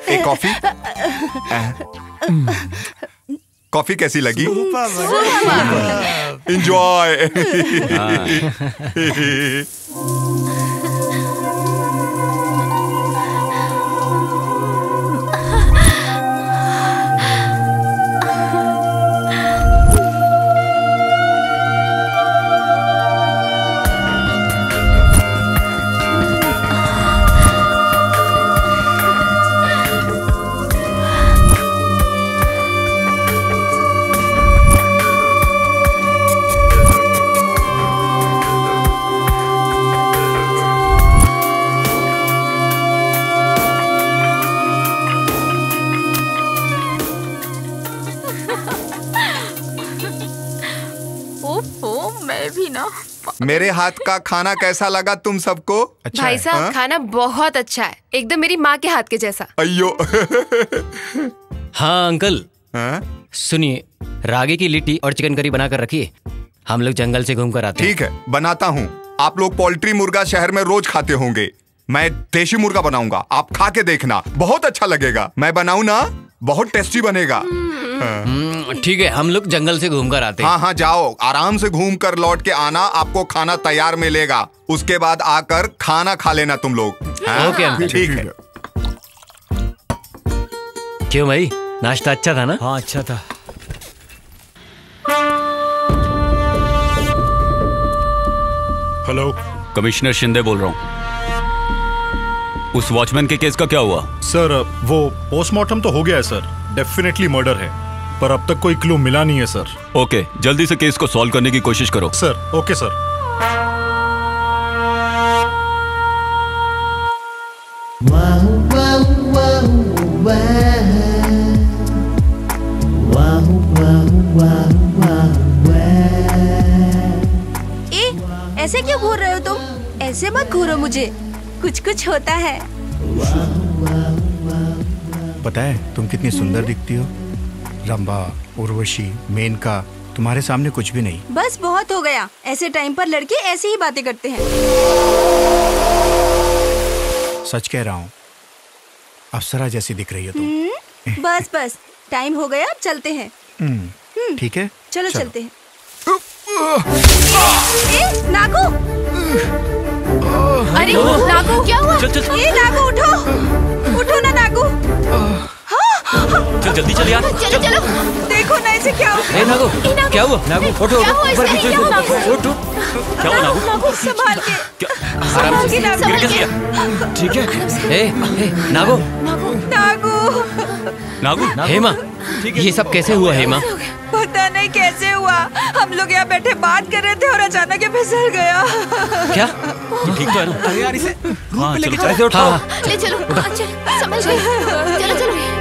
एक कॉफी। कॉफी कैसी लगी? एंजॉय। मेरे हाथ का खाना कैसा लगा तुम सबको? अच्छा भाई साहब खाना बहुत अच्छा है, एकदम मेरी माँ के हाथ के जैसा। अयो। हाँ अंकल। हाँ? सुनिए, रागी की लिट्टी और चिकन करी बनाकर रखिए, हम लोग जंगल से घूम कर आते हैं। ठीक है, बनाता हूँ। आप लोग पोल्ट्री मुर्गा शहर में रोज खाते होंगे, मैं देशी मुर्गा बनाऊंगा, आप खा के देखना, बहुत अच्छा लगेगा। मैं बनाऊं ना, बहुत टेस्टी बनेगा। ठीक है, हम लोग जंगल से घूम कर आते हैं। हाँ हाँ, जाओ, आराम से घूम कर लौट के आना, आपको खाना तैयार मिलेगा। उसके बाद आकर खाना खा लेना तुम लोग। ओके, ठीक है। क्यों भाई, नाश्ता अच्छा था ना? हाँ अच्छा था। हेलो, कमिश्नर शिंदे बोल रहा हूँ। उस वॉचमैन के केस का क्या हुआ? सर वो पोस्टमार्टम तो हो गया है सर, डेफिनेटली मर्डर है, पर अब तक कोई क्लू मिला नहीं है सर। ओके, जल्दी से केस को सॉल्व करने की कोशिश करो। Sir, okay sir. ऐसे क्यों घूर रहे हो तुम? ऐसे मत घूरो मुझे, कुछ कुछ होता है। पता है तुम कितनी सुंदर दिखती हो। रंभा, उर्वशी, मेनका, तुम्हारे सामने कुछ भी नहीं। बस बहुत हो गया, ऐसे टाइम पर लड़के ऐसी ही बातें करते हैं। सच कह रहा हूँ, अप्सरा जैसी दिख रही हो तुम। बस बस, टाइम हो गया, चलते हैं। ठीक है, चलो चलते हैं। नागू! अरे नागू, क्या हुआ? ये नागू, उठो उठो ना नागू। चल जल्दी चल यार, चलो चलो। देखो ना इसे क्या हुआ। नागू, क्या हुआ? नागू उठो, उठो। क्या हुआ नागू? नागू संभाल के, आराम से संभाल के। ठीक है। नागू, नागू, हेमा, ये सब कैसे हुआ हेमा? पता नहीं कैसे हुआ, हम लोग यहाँ बैठे बात कर रहे थे और अचानक ये फिसल गया। क्या? ठीक तो है ना? अरे यार, इसे हाँ चलो ऐसे उठाओ। ले चलो, चल, समझ गई। चलो चलो।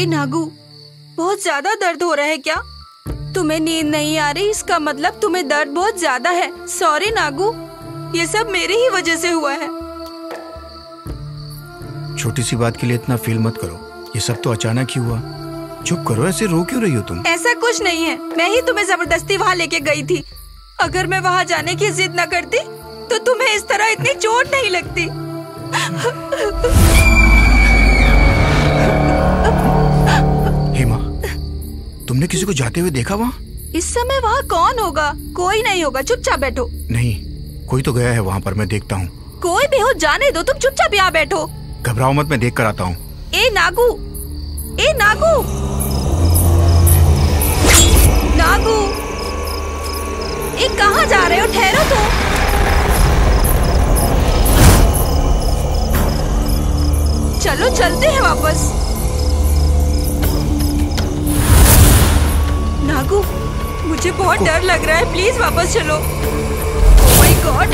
नागू, बहुत ज्यादा दर्द हो रहा है क्या? तुम्हें नींद नहीं आ रही, इसका मतलब तुम्हें दर्द बहुत ज्यादा है। सॉरी नागू, ये सब मेरी ही वजह से हुआ है। छोटी सी बात के लिए इतना फील मत करो, ये सब तो अचानक ही हुआ। चुप करो, ऐसे रो क्यों रही हो तुम? ऐसा कुछ नहीं है, मैं ही तुम्हें जबरदस्ती वहाँ लेके गई थी। अगर मैं वहाँ जाने की जिद न करती तो तुम्हें इस तरह इतनी चोट नहीं लगती। हेमा, तुमने किसी को जाते हुए देखा वहाँ? इस समय वहाँ कौन होगा? कोई नहीं होगा, चुपचाप बैठो। नहीं, कोई तो गया है वहाँ पर, मैं देखता हूँ। कोई भी हो, जाने दो, तुम चुपचाप यहाँ बैठो। घबराओ मत, मैं देख कर आता हूँ। ए नागू, ए नागू, नागू, ए कहाँ जा रहे हो? ठहरो तो। चलो चलते हैं वापस। नागू, मुझे बहुत डर लग रहा है, प्लीज वापस चलो। Oh my God.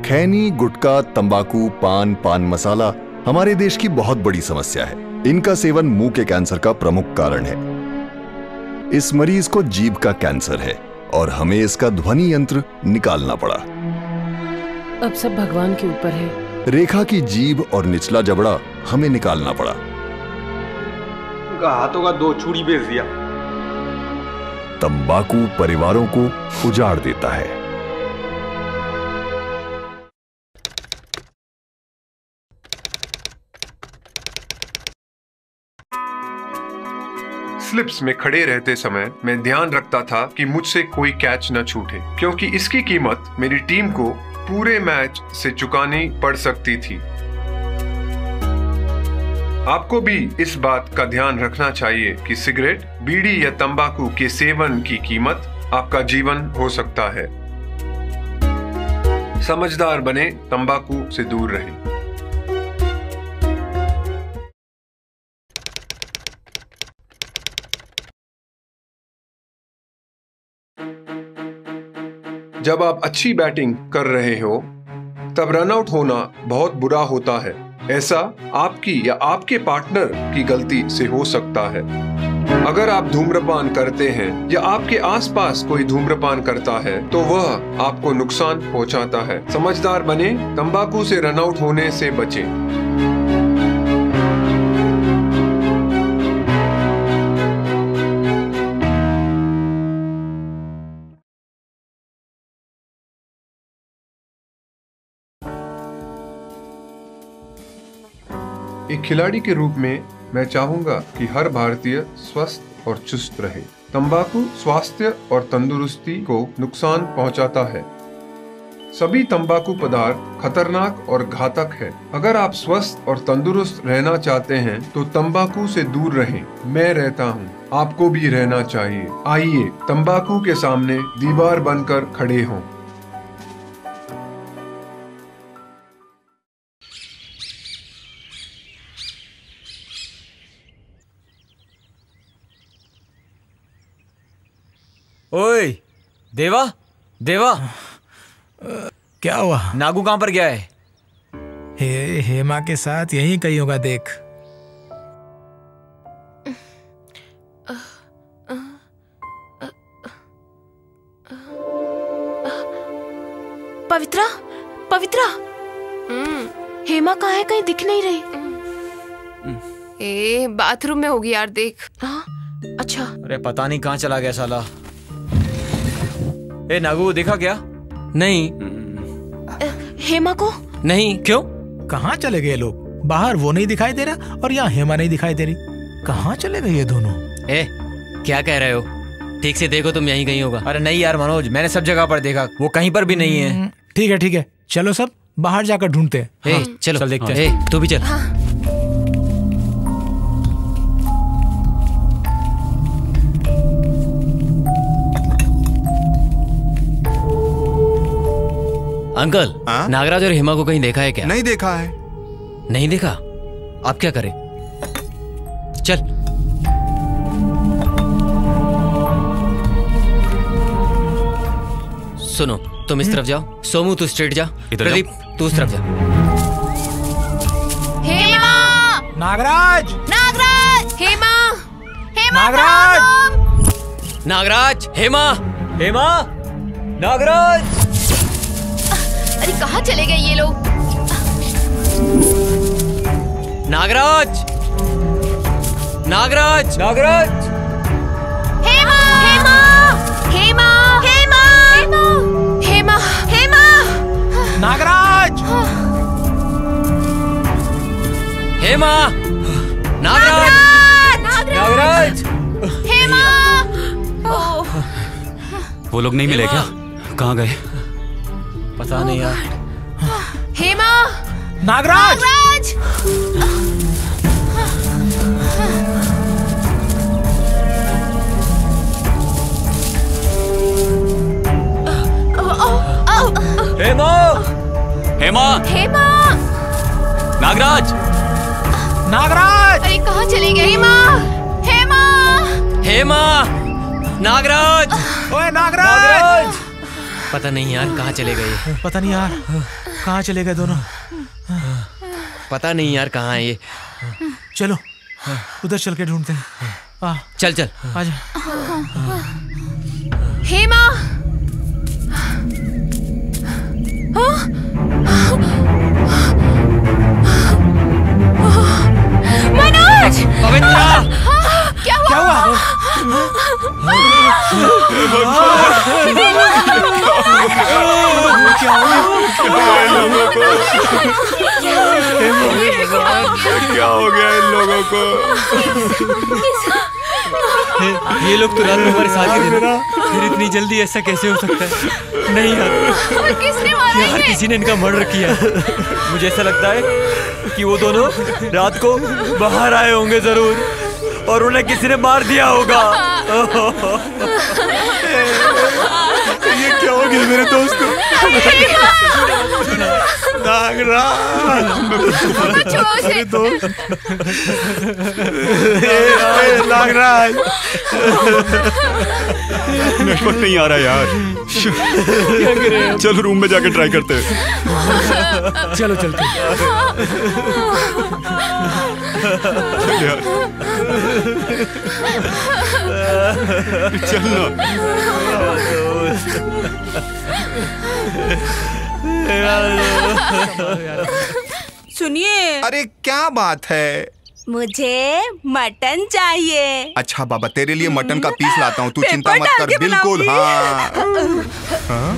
खैनी, गुटखा, तंबाकू, पान, पान मसाला हमारे देश की बहुत बड़ी समस्या है। इनका सेवन मुंह के कैंसर का प्रमुख कारण है। इस मरीज को जीभ का कैंसर है और हमें इसका ध्वनि यंत्र निकालना पड़ा। अब सब भगवान के ऊपर है। रेखा की जीभ और निचला जबड़ा हमें निकालना पड़ा। उनका हाथों का 2 चूड़ी बेच दिया। तंबाकू परिवारों को उजाड़ देता है। स्लिप्स में खड़े रहते समय मैं ध्यान रखता था कि मुझसे कोई कैच न छूटे, क्योंकि इसकी कीमत मेरी टीम को पूरे मैच से चुकानी पड़ सकती थी। आपको भी इस बात का ध्यान रखना चाहिए कि सिगरेट, बीड़ी या तंबाकू के सेवन की कीमत आपका जीवन हो सकता है। समझदार बने, तंबाकू से दूर रहें। जब आप अच्छी बैटिंग कर रहे हो तब रनआउट होना बहुत बुरा होता है। ऐसा आपकी या आपके पार्टनर की गलती से हो सकता है। अगर आप धूम्रपान करते हैं या आपके आसपास कोई धूम्रपान करता है तो वह आपको नुकसान पहुंचाता है। समझदार बने, तंबाकू से रनआउट होने से बचें। एक खिलाड़ी के रूप में मैं चाहूंगा कि हर भारतीय स्वस्थ और चुस्त रहे। तंबाकू स्वास्थ्य और तंदुरुस्ती को नुकसान पहुंचाता है। सभी तंबाकू पदार्थ खतरनाक और घातक है। अगर आप स्वस्थ और तंदुरुस्त रहना चाहते हैं तो तंबाकू से दूर रहें। मैं रहता हूं, आपको भी रहना चाहिए। आइए तंबाकू के सामने दीवार बनकर खड़े हों। ओए देवा, देवा, क्या हुआ? नागू कहाँ पर गया है? हेमा के साथ यहीं कहीं होगा, देख। पवित्रा, पवित्रा, हेमा कहाँ है? कहीं दिख नहीं रही। बाथरूम में होगी यार, देख। हाँ, अच्छा। अरे पता नहीं कहाँ चला गया साला। ए नागू, देखा क्या? नहीं। हेमा को नहीं। क्यों? कहाँ चले गए लोग? बाहर वो नहीं दिखाई दे रहा और यहाँ हेमा नहीं दिखाई दे रही। कहाँ चले गए ये दोनों? ए, क्या कह रहे हो? ठीक से देखो, तुम यहीं कहीं होगा। अरे नहीं यार मनोज, मैंने सब जगह पर देखा, वो कहीं पर भी नहीं है। ठीक है, ठीक है, चलो सब बाहर जाकर ढूंढते हैं। हाँ, चलो देखते हैं। तू भी चल। हाँ। अंकल, नागराज और हेमा को कहीं देखा है क्या? नहीं देखा है। नहीं देखा? आप क्या करें? चल। सुनो, तुम इस तरफ जाओ। सोमू तू स्ट्रेट जा। प्रदीप तू उस तरफ जा। हेमा! नागराज! नागराज! हेमा! हेमा! नागराज! नागराज! हेमा! हेमा! नागराज! अरे कहाँ चले गए ये लोग? नागराज! नागराज! नागराज! हेमा! हेमा! हेमा! हेमा! हेमा! हेमा! नागराज! हेमा! नागराज! नागराज! हेमा! वो लोग नहीं मिले क्या? कहाँ गए? पता नहीं यार। हेमा! नागराज! हेमा! हेमा! हेमा! नागराज! नागराज! अरे कहाँ चले गए? हेमा! हेमा! हेमा! नागराज! ओए नागराज! पता नहीं यार कहाँ चले गए। पता नहीं यार कहाँ चले गए दोनों। पता नहीं यार कहाँ है ये। चलो उधर चल के ढूंढते हैं। चल चल आजा। हेमा! क्या हो गया इन लोगों को? ये लोग तो रात में हमारे साथ ही थे, फिर इतनी जल्दी ऐसा कैसे हो सकता है? नहीं यार, किसने मारा यार किसी ने इनका मर्डर किया। मुझे ऐसा लगता है कि वो दोनों रात को बाहर आए होंगे जरूर और उन्हें किसी ने मार दिया होगा। ये क्या हो गया मेरे दोस्त को? नागराज, अरे दोस्त, नागराज, नेटवर्क नहीं आ रहा यार। चलो रूम में जाके ट्राई करते हैं। चलो चलते चलना। सुनिए। अरे क्या बात है? मुझे मटन चाहिए। अच्छा बाबा, तेरे लिए मटन का पीस लाता हूँ, तू चिंता पेपर मत डाल कर। के बिल्कुल हाँ।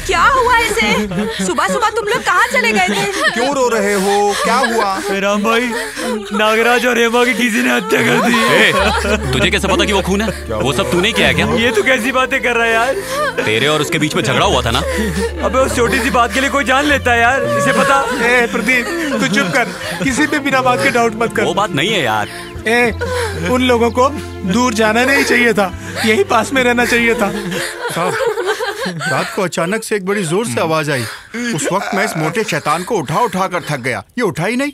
क्या हुआ इसे? सुबह सुबह तुम लोग कहाँ चले गए थे? क्यों रो रहे हो? क्या हुआ? राम भाई, नागराज और हेमा की किसी ने हत्या कर दी। तुझे कैसे पता कि वो खून है? वो सब तूने किया है क्या? ये तो कैसी बातें कर रहा है यार? तेरे और उसके बीच में झगड़ा हुआ था ना? अबे उस छोटी सी बात के लिए कोई जान लेता है यार, इसे पता। प्रदीप तू चुप कर, किसी पे बिना बात के डाउट मत कर। वो बात नहीं है यार। उन लोगों को दूर जाना नहीं चाहिए था, यही पास में रहना चाहिए था। साहब, रात को अचानक से एक बड़ी जोर से आवाज आई। उस वक्त मैं इस मोटे शैतान को उठा कर थक गया। ये उठा ही नहीं।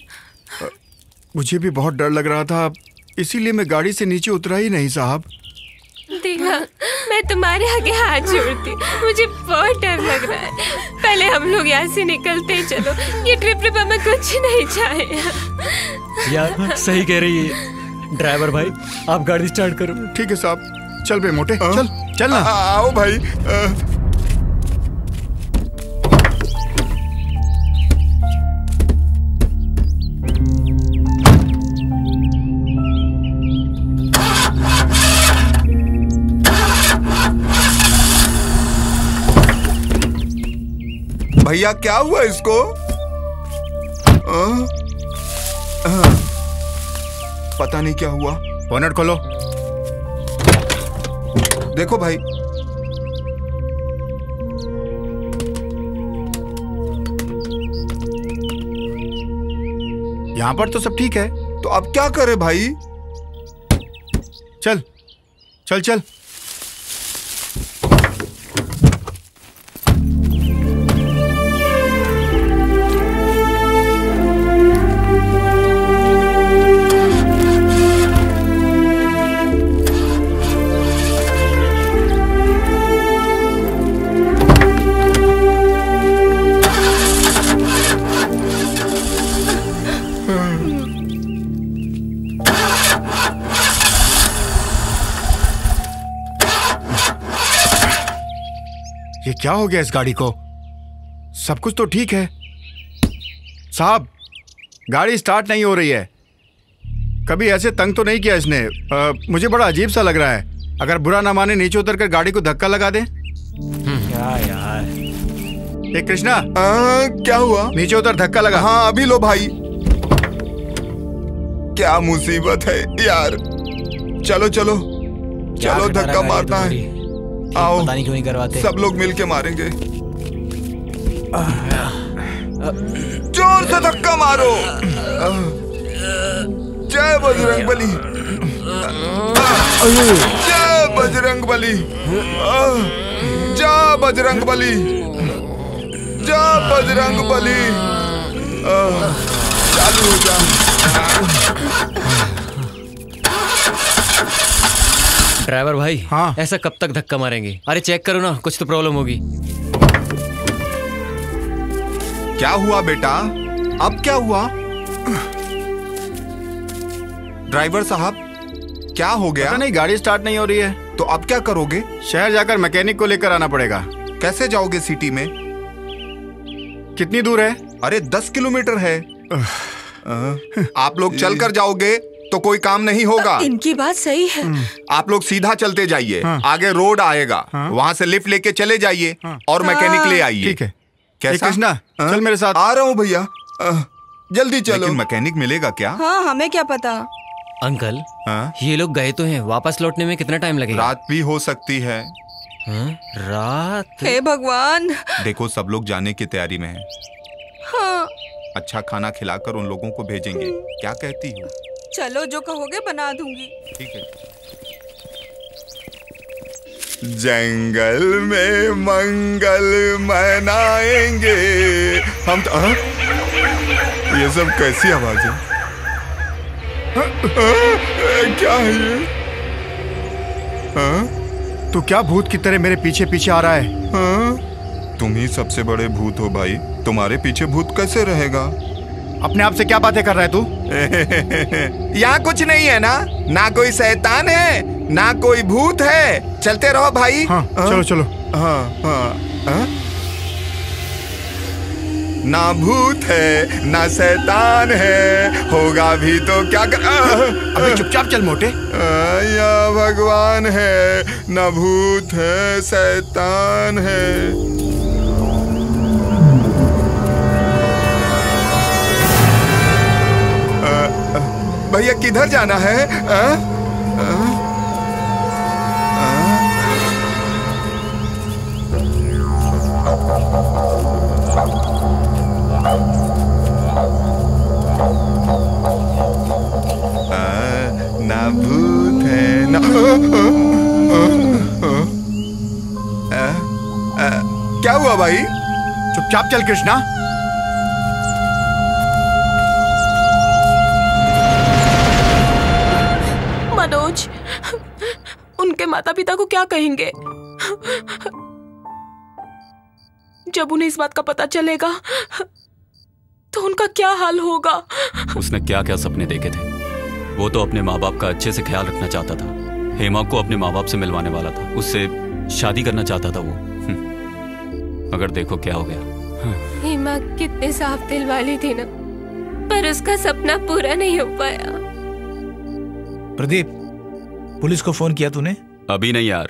मुझे भी बहुत डर लग रहा था, इसीलिए मैं गाड़ी से नीचे उतरा ही नहीं साहब। देखा, मैं तुम्हारे आगे हाथ जोड़ती, मुझे बहुत डर लग रहा है। पहले हम लोग यहाँ से निकलते हैं, चलो। ये ट्रिप हमें कुछ नहीं चाहिए। यार सही कह रही है ड्राइवर भाई, आप गाड़ी स्टार्ट करो। ठीक है साहब, चल बे मोटे, चल ना। आओ भाई। भैया क्या हुआ इसको? पता नहीं क्या हुआ। बोनट खोलो। देखो भाई। यहाँ पर तो सब ठीक है, तो अब क्या करे भाई? चल चल चल। ये क्या हो गया इस गाड़ी को? सब कुछ तो ठीक है साहब, गाड़ी स्टार्ट नहीं हो रही है। कभी ऐसे तंग तो नहीं किया इसने। मुझे बड़ा अजीब सा लग रहा है। अगर बुरा ना माने नीचे उतर कर गाड़ी को धक्का लगा दे। क्या यार? ए कृष्णा, क्या हुआ? नीचे उतर, धक्का लगा। हाँ अभी लो भाई। क्या मुसीबत है यार। चलो चलो चलो, धक्का मारना है। आओ, पता नहीं क्यों नहीं करवाते। सब लोग मिलके मारेंगे। जोर से धक्का मारो। जय बजरंगबली, जय बजरंगबली, जय बजरंगबली, जय बजरंगबली। चालू हो जा। ड्राइवर भाई, हाँ? ऐसा कब तक धक्का मारेंगे? अरे चेक करो ना, कुछ तो प्रॉब्लम होगी। क्या हुआ बेटा? अब क्या हुआ? ड्राइवर साहब क्या हो गया? पता नहीं, गाड़ी स्टार्ट नहीं हो रही है। तो अब क्या करोगे? शहर जाकर मैकेनिक को लेकर आना पड़ेगा। कैसे जाओगे सिटी में? कितनी दूर है? अरे 10 किलोमीटर है। आप लोग चलकर जाओगे तो कोई काम नहीं होगा। इनकी बात सही है। आप लोग सीधा चलते जाइए। आगे रोड आएगा, वहाँ से लिफ्ट लेके चले जाइए और मैकेनिक ले आइए। ठीक है। कैसा? कृष्णा चल मेरे साथ। आ रहा हूँ भैया, जल्दी चलो। लेकिन मैकेनिक मिलेगा क्या? हाँ हमें क्या पता। अंकल ये लोग गए तो हैं, वापस लौटने में कितना टाइम लगेगा? रात भी हो सकती है। रात? हे भगवान। देखो सब लोग जाने की तैयारी में हैं। हाँ। अच्छा खाना खिलाकर उन लोगों को भेजेंगे, क्या कहती हो? चलो जो कहोगे बना दूंगी। ठीक है। जंगल में मंगल मनाएंगे हम तो। ये सब कैसी आवाज है? क्या है ये? तू क्या भूत की तरह मेरे पीछे पीछे आ रहा है? तुम ही सबसे बड़े भूत हो भाई, तुम्हारे पीछे भूत कैसे रहेगा? अपने आप से क्या बातें कर रहा है तू? यहाँ कुछ नहीं है ना कोई शैतान है, ना कोई भूत है। चलते रहो भाई। हाँ, चलो चलो। हाँ। ना भूत है ना शैतान है, होगा भी तो क्या कर। अबे चुपचाप चल मोटे। या भगवान है, ना भूत है शैतान है। भैया किधर जाना है? ना भूत है ना। क्या हुआ भाई? चुपचाप चल कृष्णा। मनोज, उनके माता पिता को क्या कहेंगे जब उन्हें इस बात का पता चलेगा? तो उनका क्या हाल होगा? उसने क्या क्या सपने देखे थे। वो तो अपने माँ बाप का अच्छे से ख्याल रखना चाहता था। हेमा को अपने माँ बाप से मिलवाने वाला था, उससे शादी करना चाहता था वो। मगर देखो क्या हो गया। हेमा कितने साफ दिल वाली थी ना, पर उसका सपना पूरा नहीं हो पाया। प्रदीप, पुलिस को फोन किया तूने? अभी नहीं यार,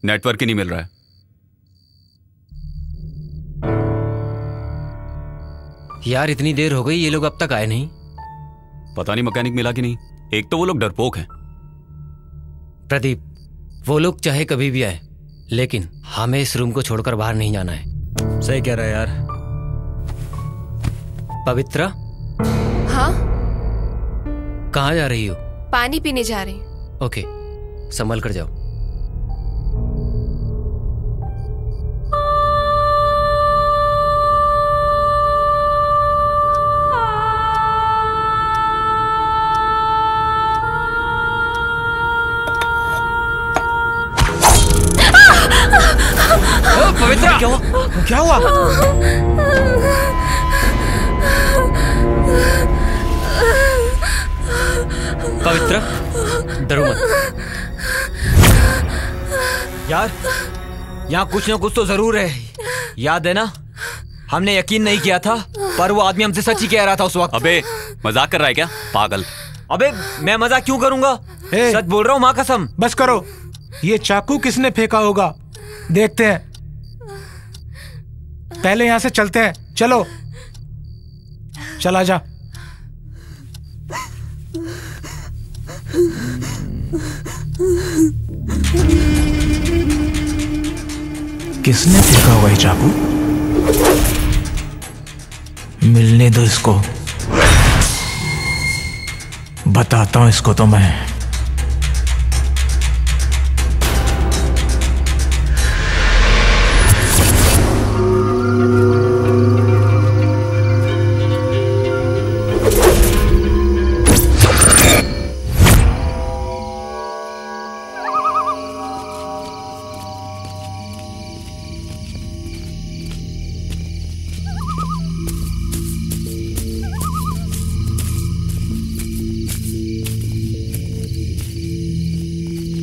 नेटवर्क ही नहीं मिल रहा है। यार इतनी देर हो गई, ये लोग अब तक आए नहीं। पता नहीं मैकेनिक मिला कि नहीं। एक तो वो लोग डरपोक हैं। प्रदीप, वो लोग चाहे कभी भी आए, लेकिन हमें इस रूम को छोड़कर बाहर नहीं जाना है। सही कह रहा है यार। पवित्रा? हाँ? कहाँ जा रही हो? पानी पीने जा रही हूँ। ओके, संभल कर जाओ। पवित्रा, क्या हुआ? क्या हुआ? पवित्रा, डरो मत। यार यहाँ कुछ ना कुछ तो जरूर है। याद है ना, हमने यकीन नहीं किया था, पर वो आदमी हमसे सच ही कह रहा था उस वक्त। अबे मजाक कर रहा है क्या पागल? अबे मैं मजाक क्यों करूंगा, सच बोल रहा हूँ माँ कसम। बस करो, ये चाकू किसने फेंका होगा देखते हैं। पहले यहां से चलते हैं, चलो। चला जा। किसने फेंका हुआ ये चाकू? मिलने दो इसको, बताता हूं इसको तो मैं।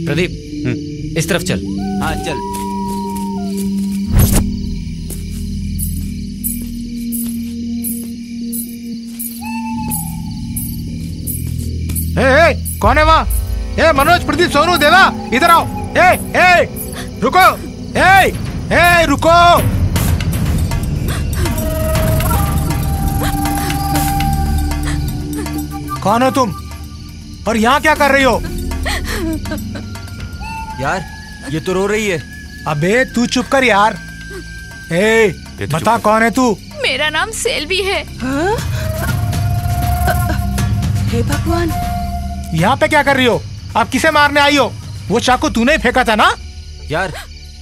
प्रदीप, इस तरफ चल। हाँ चल। कौन है वहाँ? मनोज, प्रदीप, सोनू, देवा, इधर आओ। रुको। रुको। कौन हो तुम और यहाँ क्या कर रही हो? यार ये तो रो रही है। अबे तू चुप कर यार। ए, बता कौन है तू? मेरा नाम सेल्वी है। हे भगवान, यहाँ पे क्या कर रही हो? आप किसे मारने आई हो? वो चाकू तूने ही फेंका था ना? यार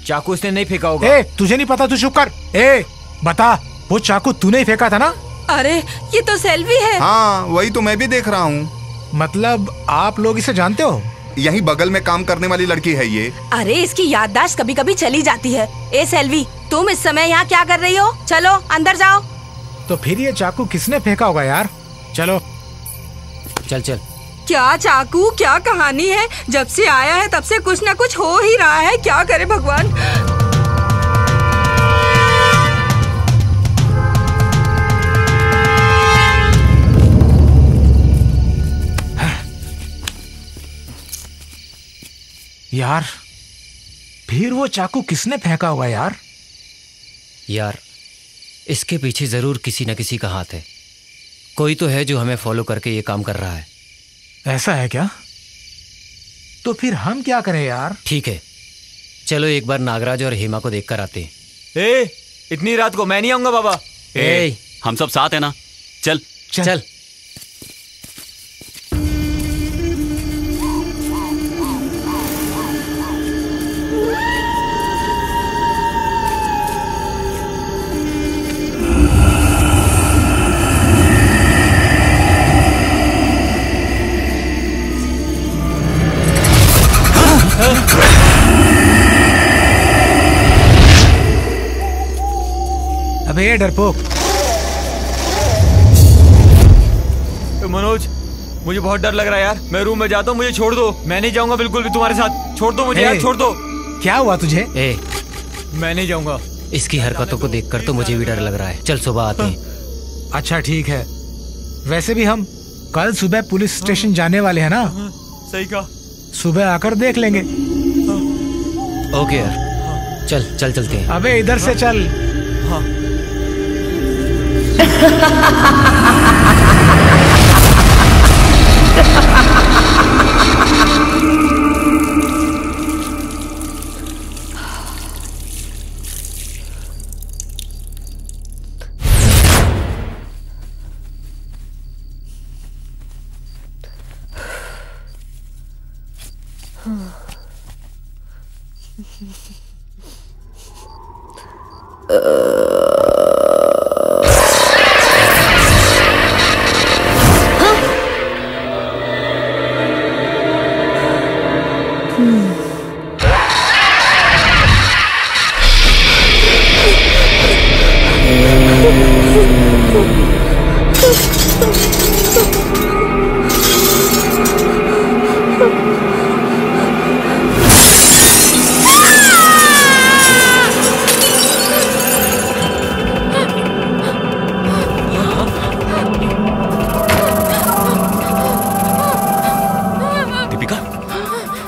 चाकू इसने नहीं फेंका होगा। ए, तुझे नहीं पता? तू चुप कर। ए, बता वो चाकू तूने ही फेंका था ना? अरे ये तो सेल्वी है। हाँ वही तो मैं भी देख रहा हूँ। मतलब आप लोग इसे जानते हो? यहीं बगल में काम करने वाली लड़की है ये। अरे इसकी याददाश्त कभी कभी चली जाती है। ए सेल्वी, तुम इस समय यहाँ क्या कर रही हो? चलो अंदर जाओ। तो फिर ये चाकू किसने फेंका होगा यार? चलो चल चल। क्या चाकू, क्या कहानी है? जब से आया है तब से कुछ न कुछ हो ही रहा है। क्या करे भगवान। यार फिर वो चाकू किसने फेंका होगा यार? यार इसके पीछे जरूर किसी न किसी का हाथ है। कोई तो है जो हमें फॉलो करके ये काम कर रहा है। ऐसा है क्या? तो फिर हम क्या करें यार? ठीक है, चलो एक बार नागराज और हेमा को देखकर आते हैं। ए, इतनी रात को मैं नहीं आऊंगा बाबा। ए, हम सब साथ है ना? चल चल, चल। अबे ये डरपोक। मनोज मुझे बहुत डर लग रहा है यार। मैं रूम में जाता हूँ, मुझे छोड़ दो। मैं नहीं जाऊंगा बिल्कुल भी तुम्हारे साथ। छोड़ दो मुझे यार, छोड़ दो। क्या हुआ तुझे? ए, मैं नहीं जाऊंगा। इसकी हरकतों को देखकर तो मुझे भी डर लग रहा है। चल सुबह आते हैं। अच्छा ठीक है। वैसे भी हम कल सुबह पुलिस स्टेशन जाने वाले हैं ना? सही कहा। सुबह आकर देख लेंगे। ओके यार, चल चल चलते हैं। अबे इधर से चल। हाँ।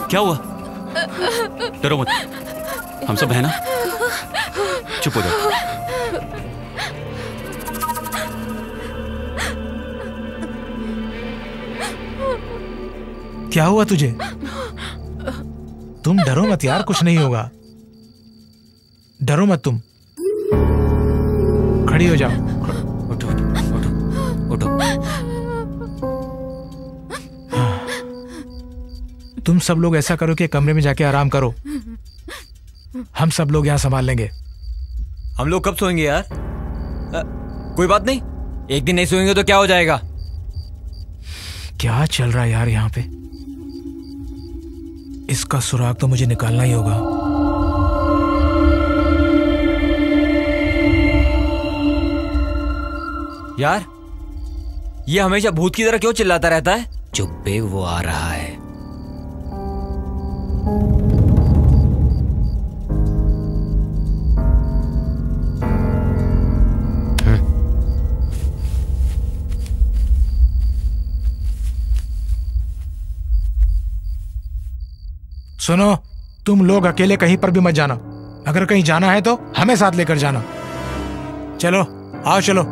क्या हुआ? डरो मत, हम सब है ना? चुप हो जाओ। क्या हुआ तुझे? तुम डरो मत यार, कुछ नहीं होगा। डरो मत तुम। खड़ी हो जाओ। उठो उठो उठो उठो। तुम सब लोग ऐसा करो कि कमरे में जाके आराम करो। हम सब लोग यहाँ संभाल लेंगे। हम लोग कब सोएंगे यार? कोई बात नहीं, एक दिन नहीं सोएंगे तो क्या हो जाएगा? क्या चल रहा है यार यहाँ पे? इसका सुराग तो मुझे निकालना ही होगा। यार ये हमेशा भूत की तरह क्यों चिल्लाता रहता है? चुप बे, वो आ रहा है। सुनो, तुम लोग अकेले कहीं पर भी मत जाना। अगर कहीं जाना है तो हमें साथ लेकर जाना। चलो आओ, चलो।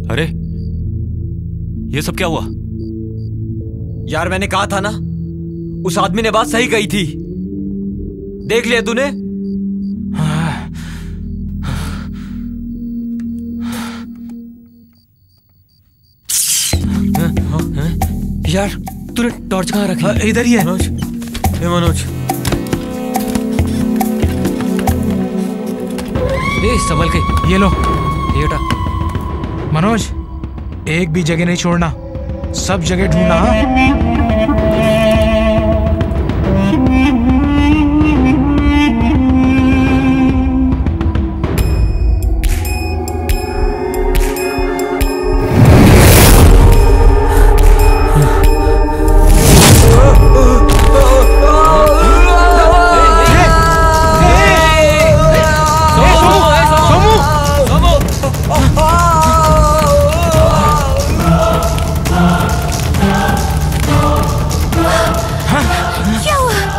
अरे ये सब क्या हुआ? यार मैंने कहा था ना, उस आदमी ने बात सही कही थी। देख लिया तूने? यार तूने टॉर्च कहाँ रखी? इधर ही है। मनोज, संभल के। ये लो। ये उठा। मनोज, एक भी जगह नहीं छोड़ना, सब जगह ढूंढना।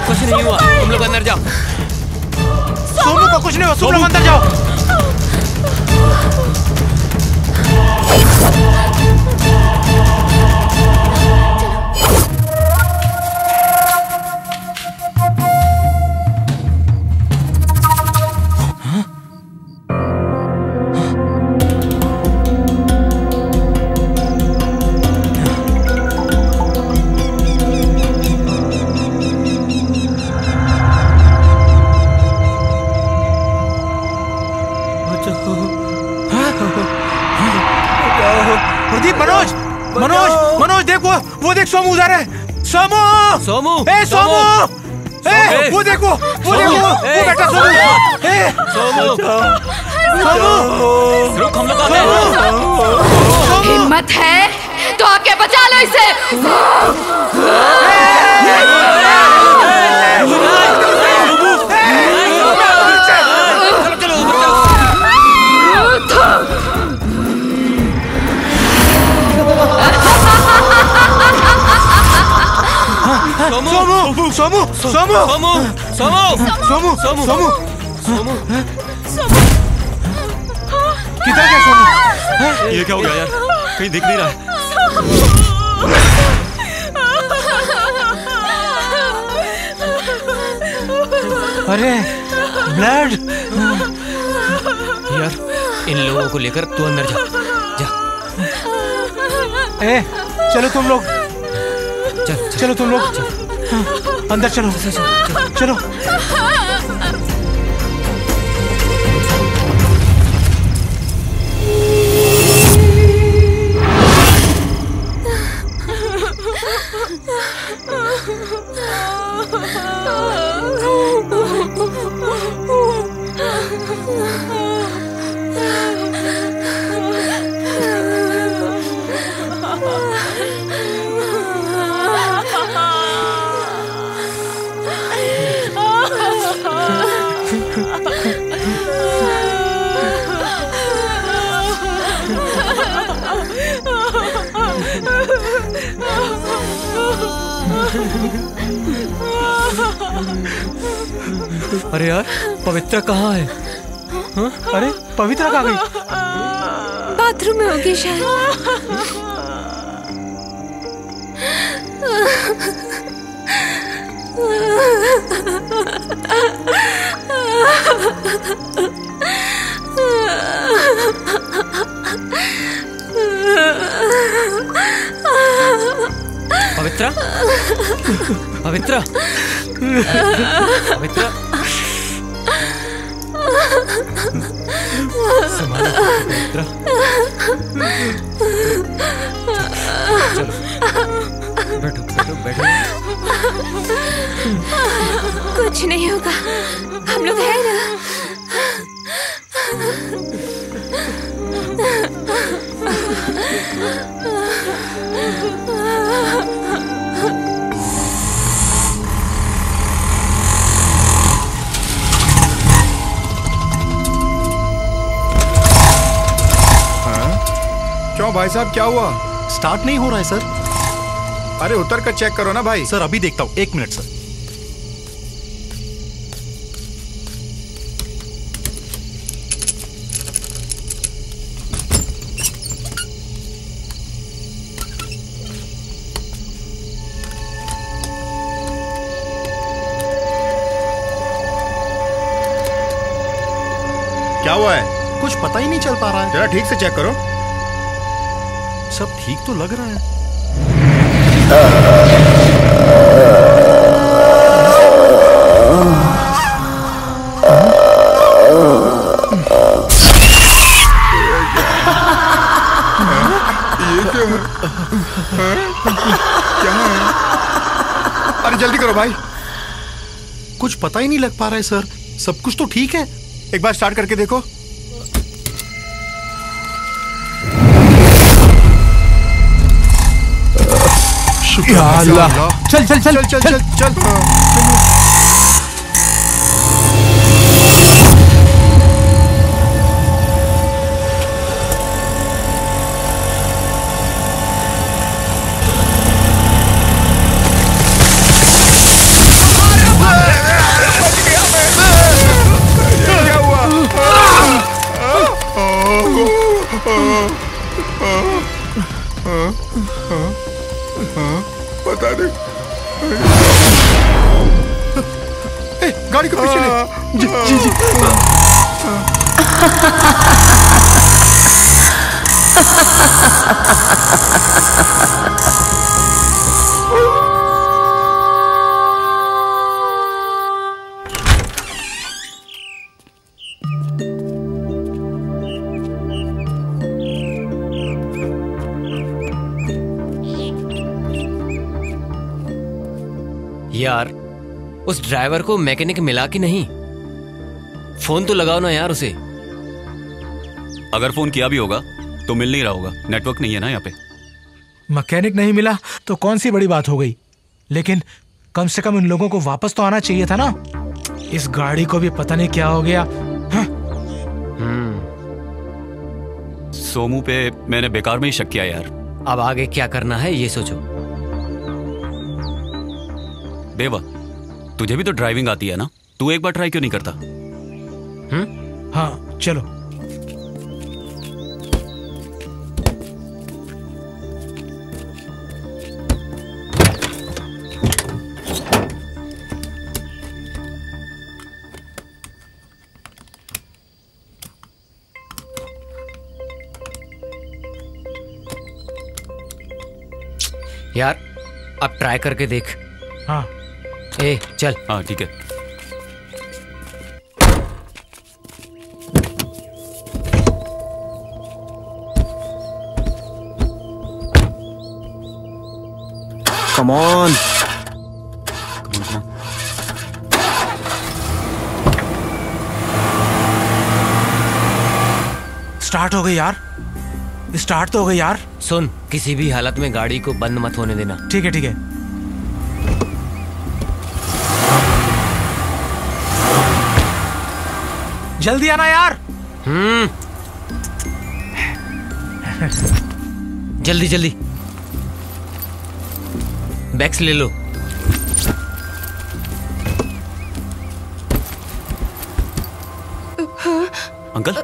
कुछ नहीं हुआ, तुम लोग अंदर जाओ। मनोज, मनोज, मनोज देख, वो देख, सोमू उधर है। सोमू, सोमू, ए सोमू, ए वो देखो, वो बेटा सोमू, ए सोमू, सोमू, रुक, हम लोग आते हैं। हिम्मत है तो आके बचा लो इसे। सोमू, सोमू, सोमू, सोमू, सोमू, सोमू, सोमू, सोमू, किधर गया सोमू? ये क्या हो गया यार, कहीं दिख नहीं रहा है। अरे ब्लड। यार इन लोगों को लेकर तू अंदर जा, जा। ए चलो तुम लोग, चलो तुम लोग अंदर चलो, चलो। अरे यार, पवित्रा कहाँ है? हाँ? अरे पवित्रा कहाँ गई? बाथरूम में होगी शायद। पवित्रा, पवित्रा, पवित्रा, संभालो पवित्रा। चलो बैठो बैठो बैठो। कुछ नहीं होगा, हम लोग हैं ना। क्यों भाई साहब, क्या हुआ? स्टार्ट नहीं हो रहा है सर। अरे उतर कर चेक करो ना भाई। सर अभी देखता हूँ, 1 मिनट सर। क्या हुआ है? कुछ पता ही नहीं चल पा रहा है। जरा ठीक से चेक करो। सब ठीक तो लग रहा है। ये क्या है? अरे जल्दी करो भाई। कुछ पता ही नहीं लग पा रहा है सर। सब कुछ तो ठीक है। एक बार स्टार्ट करके देखो। या अल्लाह। चल चल चल चल चल चल चल। पता नहीं। गाड़ी को पीछे ले। जी जी जी। यार उस ड्राइवर को मैकेनिक मिला कि नहीं? फोन तो लगाओ ना यार उसे। अगर फोन किया भी होगा तो मिल नहीं रहा होगा, नेटवर्क नहीं है ना यहाँ पे। मैकेनिक नहीं मिला तो कौन सी बड़ी बात हो गई, लेकिन कम से कम इन लोगों को वापस तो आना चाहिए था ना। इस गाड़ी को भी पता नहीं क्या हो गया। सोमू पे मैंने बेकार में ही शक किया यार। अब आगे क्या करना है ये सोचो। देवा, तुझे भी तो ड्राइविंग आती है ना, तू एक बार ट्राई क्यों नहीं करता? हाँ चलो। यार अब ट्राई करके देख। हाँ ए चल। हाँ ठीक है। Come on. स्टार्ट हो गई यार, स्टार्ट तो हो गई यार। सुन, किसी भी हालत में गाड़ी को बंद मत होने देना। ठीक है ठीक है। जल्दी आना यार। जल्दी जल्दी। बैग्स ले लो। अंकल,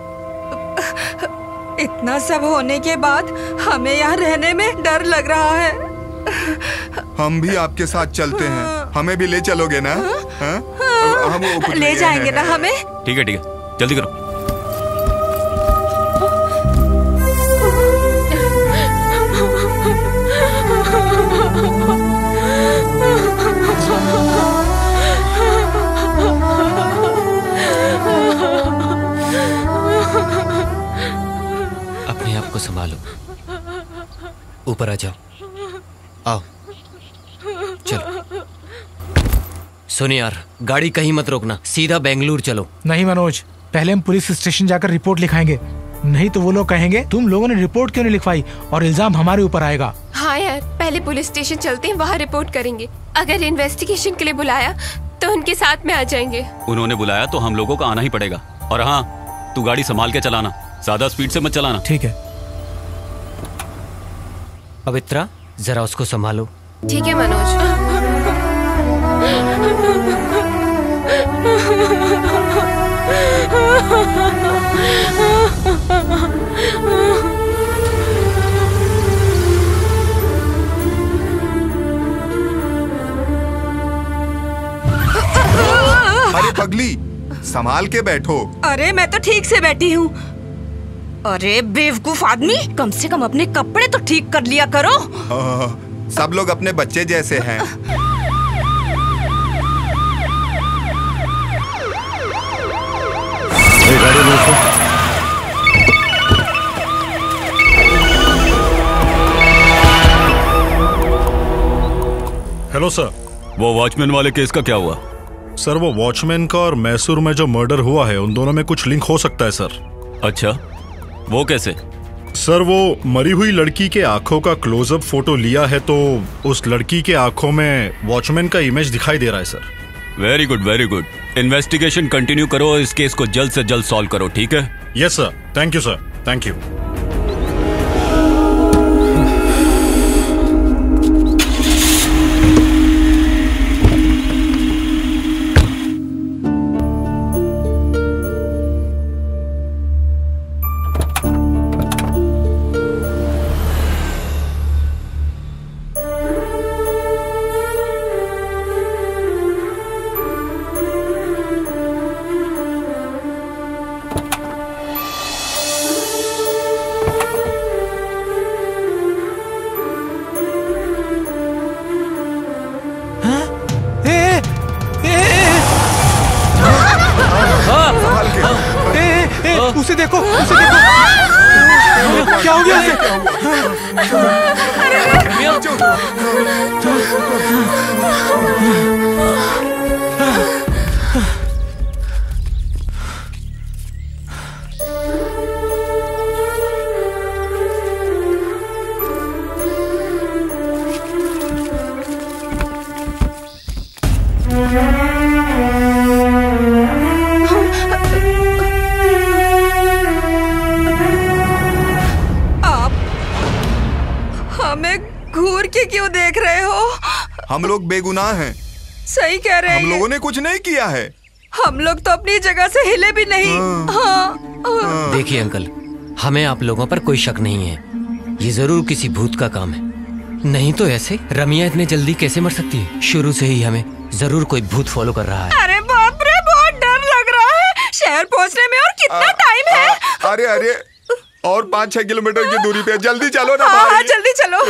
इतना सब होने के बाद हमें यहाँ रहने में डर लग रहा है। हम भी आपके साथ चलते हैं, हमें भी ले चलोगे ना? हम ले जाएंगे ना हमें? ठीक है जल्दी करो। अपने आप को संभालो, ऊपर आ जाओ। आओ चलो। सुन यार, गाड़ी कहीं मत रोकना, सीधा बेंगलुरु चलो। नहीं मनोज, पहले हम पुलिस स्टेशन जाकर रिपोर्ट लिखाएंगे, नहीं तो वो लोग कहेंगे तुम लोगों ने रिपोर्ट क्यों नहीं लिखवाई और इल्जाम हमारे ऊपर आएगा। हाँ यार, पहले पुलिस स्टेशन चलते हैं, वहाँ रिपोर्ट करेंगे। अगर इन्वेस्टिगेशन के लिए बुलाया तो उनके साथ में आ जाएंगे। उन्होंने बुलाया तो हम लोगों को आना ही पड़ेगा। और हाँ, तू गाड़ी संभाल के चलाना, ज्यादा स्पीड से मत चलाना। ठीक है। पवित्रा, जरा उसको संभालो। ठीक है मनोज। अरे पगली, संभाल के बैठो। अरे मैं तो ठीक से बैठी हूँ। अरे बेवकूफ आदमी, कम से कम अपने कपड़े तो ठीक कर लिया करो। सब लोग अपने बच्चे जैसे हैं। Hello sir. वो वॉचमैन वाले केस का क्या हुआ? सर, वो वॉचमैन का और मैसूर में जो मर्डर हुआ है, उन दोनों में कुछ लिंक हो सकता है सर। अच्छा, वो कैसे? सर, वो मरी हुई लड़की के आंखों का क्लोजअप फोटो लिया है तो उस लड़की के आंखों में वॉचमैन का इमेज दिखाई दे रहा है sir. Very good, very good. Investigation continue करो, इस केस को जल्द से जल्द सॉल्व करो, ठीक है? Yes sir. Thank you sir, thank you. उसे देखो, उसे देखो। क्या हो गया उसे? घूर के क्यों देख रहे हो? हम लोग बेगुनाह हैं। सही कह रहे हैं। हम लोगों ने कुछ नहीं किया है। हम लोग तो अपनी जगह से हिले भी नहीं। हाँ। देखिए अंकल, हमें आप लोगों पर कोई शक नहीं है। ये जरूर किसी भूत का काम है, नहीं तो ऐसे रमिया इतने जल्दी कैसे मर सकती है? शुरू से ही हमें जरूर कोई भूत फॉलो कर रहा है। अरे बाप रे, बहुत डर लग रहा है। शहर पहुंचने में और कितना टाइम है? अरे अरे, और 5-6 किलोमीटर की दूरी पे, जल्दी चलो ना भाई। हाँ, जल्दी चलो।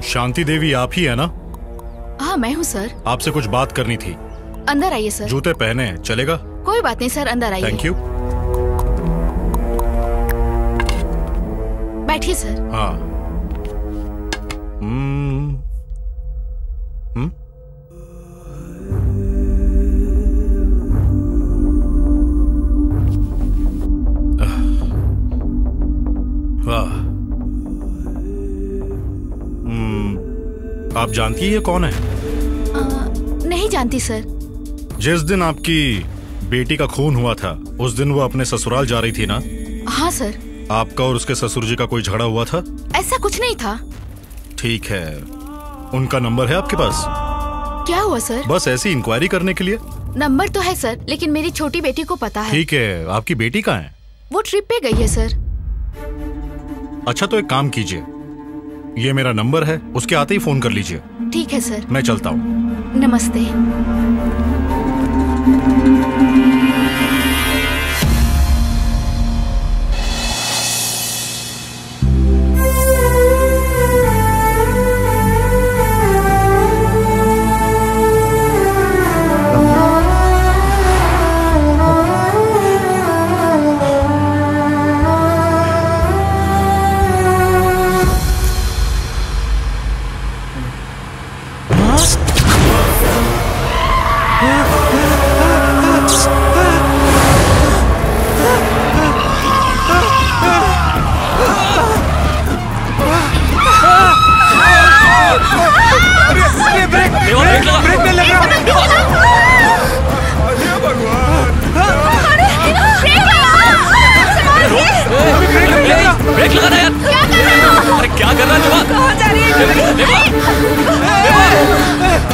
शांति देवी आप ही है ना? हाँ मैं हूँ सर। आपसे कुछ बात करनी थी। अंदर आइए सर। जूते पहने हैं, चलेगा? कोई बात नहीं सर, अंदर आइए। Thank you. बैठिए सर। हाँ। वाह। आप जानती है ये कौन है? नहीं जानती सर। जिस दिन आपकी बेटी का खून हुआ था, उस दिन वो अपने ससुराल जा रही थी ना? हाँ सर। आपका और उसके ससुर जी का कोई झगड़ा हुआ था? ऐसा कुछ नहीं था। ठीक है, उनका नंबर है आपके पास? क्या हुआ सर? बस ऐसी इंक्वायरी करने के लिए। नंबर तो है सर, लेकिन मेरी छोटी बेटी को पता है। ठीक है, आपकी बेटी कहाँ है? वो ट्रिप पे गई है सर। अच्छा तो एक काम कीजिए, ये मेरा नंबर है, उसके आते ही फोन कर लीजिए। ठीक है सर। मैं चलता हूँ। नमस्ते। ब्रेक लगाना यार। अरे क्या कर रहा है देवा? कहाँ जा रही है?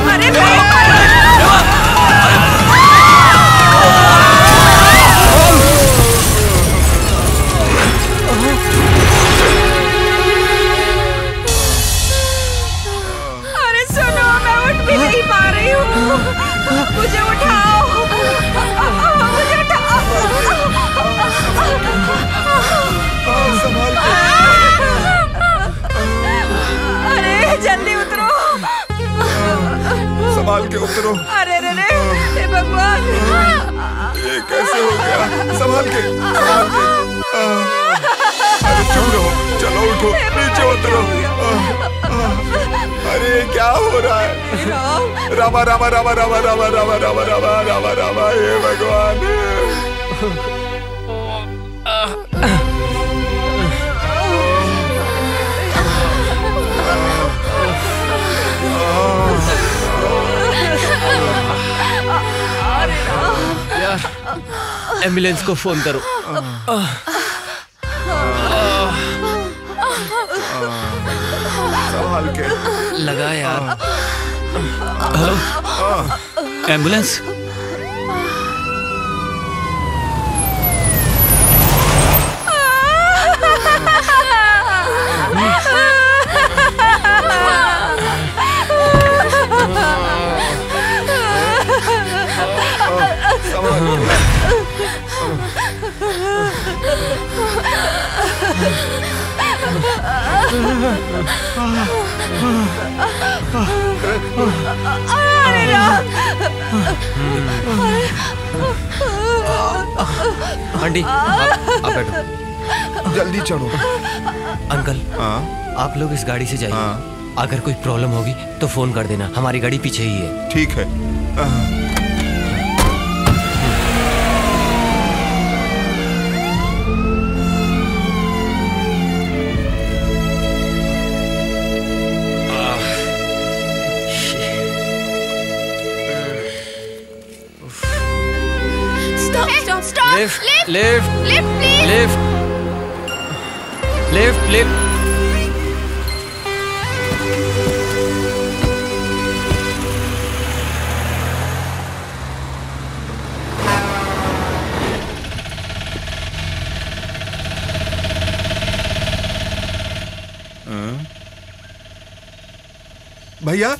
अरे अरे सुनो, मैं उठ भी नहीं पा रही हूँ, मुझे उठाओ, मुझे उठाओ। अरे जल्दी उतरो, संभाल के उतरो। अरे रे रे, हे भगवान, ये कैसे हो गया? संभाल के, संभाल के। अरे चुप रहो, चलो उठो, नीचे उतरो। अरे क्या हो रहा है? रामा रामा रामा रामा रामा रामा रामा रामा रामा रामा, हे भगवान। एम्बुलेंस को फोन करो। संभाल के लगा यार। Hello, ambulance. आंटी आप बैठो। जल्दी चढ़ो। अंकल आप लोग इस गाड़ी से जाइए। अगर कोई प्रॉब्लम होगी तो फोन कर देना, हमारी गाड़ी पीछे ही है। ठीक है। Lift lift lift lift lift. भैया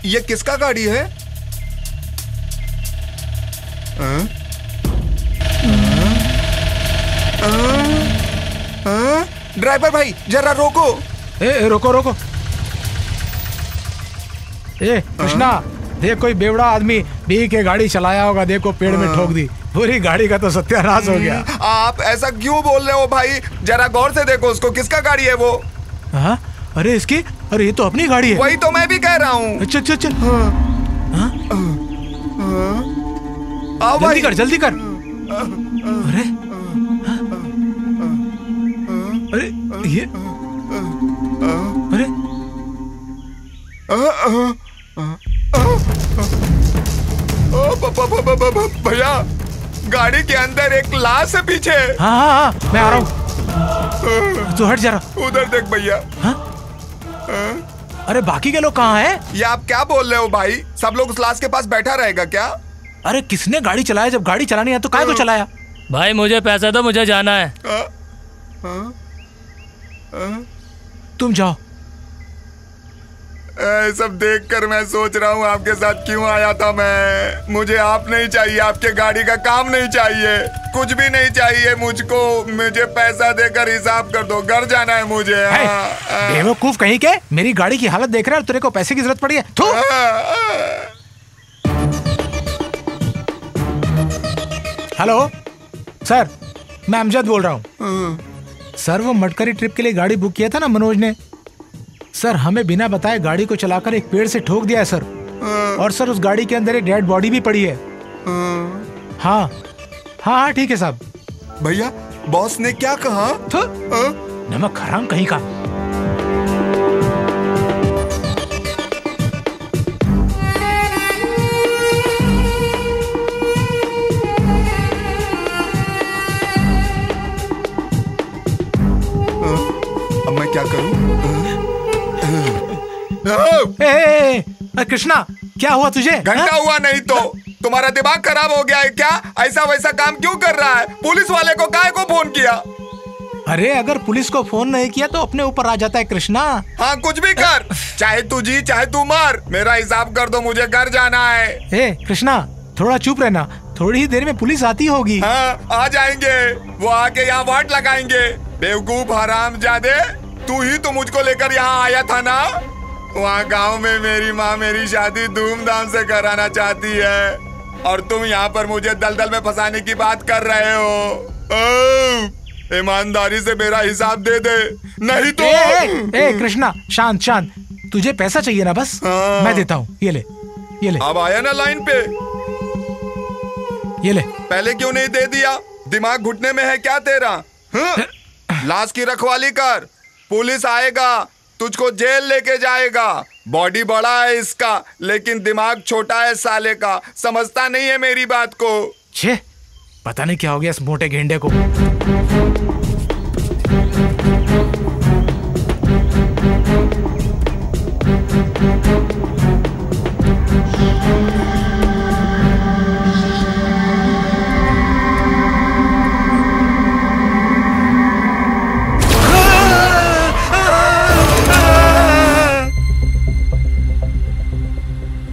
ये किसका गाड़ी है? ड्राइवर भाई जरा रोको। रोको रोको। कृष्णा देख, कोई बेवड़ा आदमी बी के गाड़ी चलाया होगा, देखो पेड़ में ठोक दी, पूरी गाड़ी का तो सत्यानाश हो गया। आप ऐसा क्यों बोल रहे हो भाई? जरा गौर से देखो उसको, किसका गाड़ी है वो? हाँ? अरे इसकी, अरे ये तो अपनी गाड़ी है। वही तो मैं भी कह रहा हूँ। चल चल चल। आओ जल्दी कर, जल्दी कर। अरे अरे ये अरे भैया गाड़ी के अंदर एक लाश है पीछे। हाँ हाँ हाँ मैं आ रहा हूँ, तू हट जरा। उधर देख भैया। अरे बाकी के लोग कहाँ हैं? ये आप क्या बोल रहे हो भाई? सब लोग उस लाश के पास बैठा रहेगा क्या? अरे किसने गाड़ी चलाया? जब गाड़ी चलानी है तो काहे को चलाया? भाई मुझे पैसा दो, मुझे जाना है। तुम जाओ। सब देखकर मैं सोच रहा हूँ आपके साथ क्यों आया था मैं। मुझे आप नहीं चाहिए, आपके गाड़ी का काम नहीं चाहिए, कुछ भी नहीं चाहिए मुझको। मुझे पैसा देकर हिसाब कर दो, घर जाना है मुझे। बेवकूफ कहीं के, मेरी गाड़ी की हालत देख रहा है और तेरे को पैसे की जरूरत पड़ी है। हेलो सर, मैं अमजद बोल रहा हूँ। सर वो मटकरी ट्रिप के लिए गाड़ी बुक किया था ना मनोज ने, सर हमें बिना बताए गाड़ी को चलाकर एक पेड़ से ठोक दिया है सर। और सर उस गाड़ी के अंदर एक डेड बॉडी भी पड़ी है। हाँ हाँ हाँ ठीक है साहब। भैया बॉस ने क्या कहा? नमक हराम कहीं का। अब मैं क्या करूं? कृष्णा क्या हुआ तुझे? घंटा हुआ नहीं तो तुम्हारा दिमाग खराब हो गया है क्या? ऐसा वैसा काम क्यों कर रहा है? पुलिस वाले को काहे को फोन किया? अरे अगर पुलिस को फोन नहीं किया तो अपने ऊपर आ जाता है कृष्णा। हाँ कुछ भी कर, चाहे तू जी चाहे तू मर, मेरा हिसाब कर दो, मुझे घर जाना है। कृष्णा थोड़ा चुप रहना, थोड़ी ही देर में पुलिस आती होगी। हाँ आ जाएंगे, वो आके यहाँ वाट लगाएंगे। बेवकूफ हरामजादे, तू ही तो मुझको लेकर यहाँ आया था ना? वहाँ गांव में मेरी माँ मेरी शादी धूमधाम से कराना चाहती है और तुम यहाँ पर मुझे दलदल में फंसाने की बात कर रहे हो। ईमानदारी से मेरा हिसाब दे दे, नहीं तो। कृष्णा शांत शांत, तुझे पैसा चाहिए ना? बस मैं देता हूँ, ये ले ये ले। अब आया ना लाइन पे, ये ले। पहले क्यों नहीं दे दिया? दिमाग घुटने में है क्या तेरा? लाश की रखवाली कर, पुलिस आएगा तुझको जेल लेके जाएगा। बॉडी बड़ा है इसका लेकिन दिमाग छोटा है साले का, समझता नहीं है मेरी बात को। छे, पता नहीं क्या हो गया इस मोटे गेंडे को।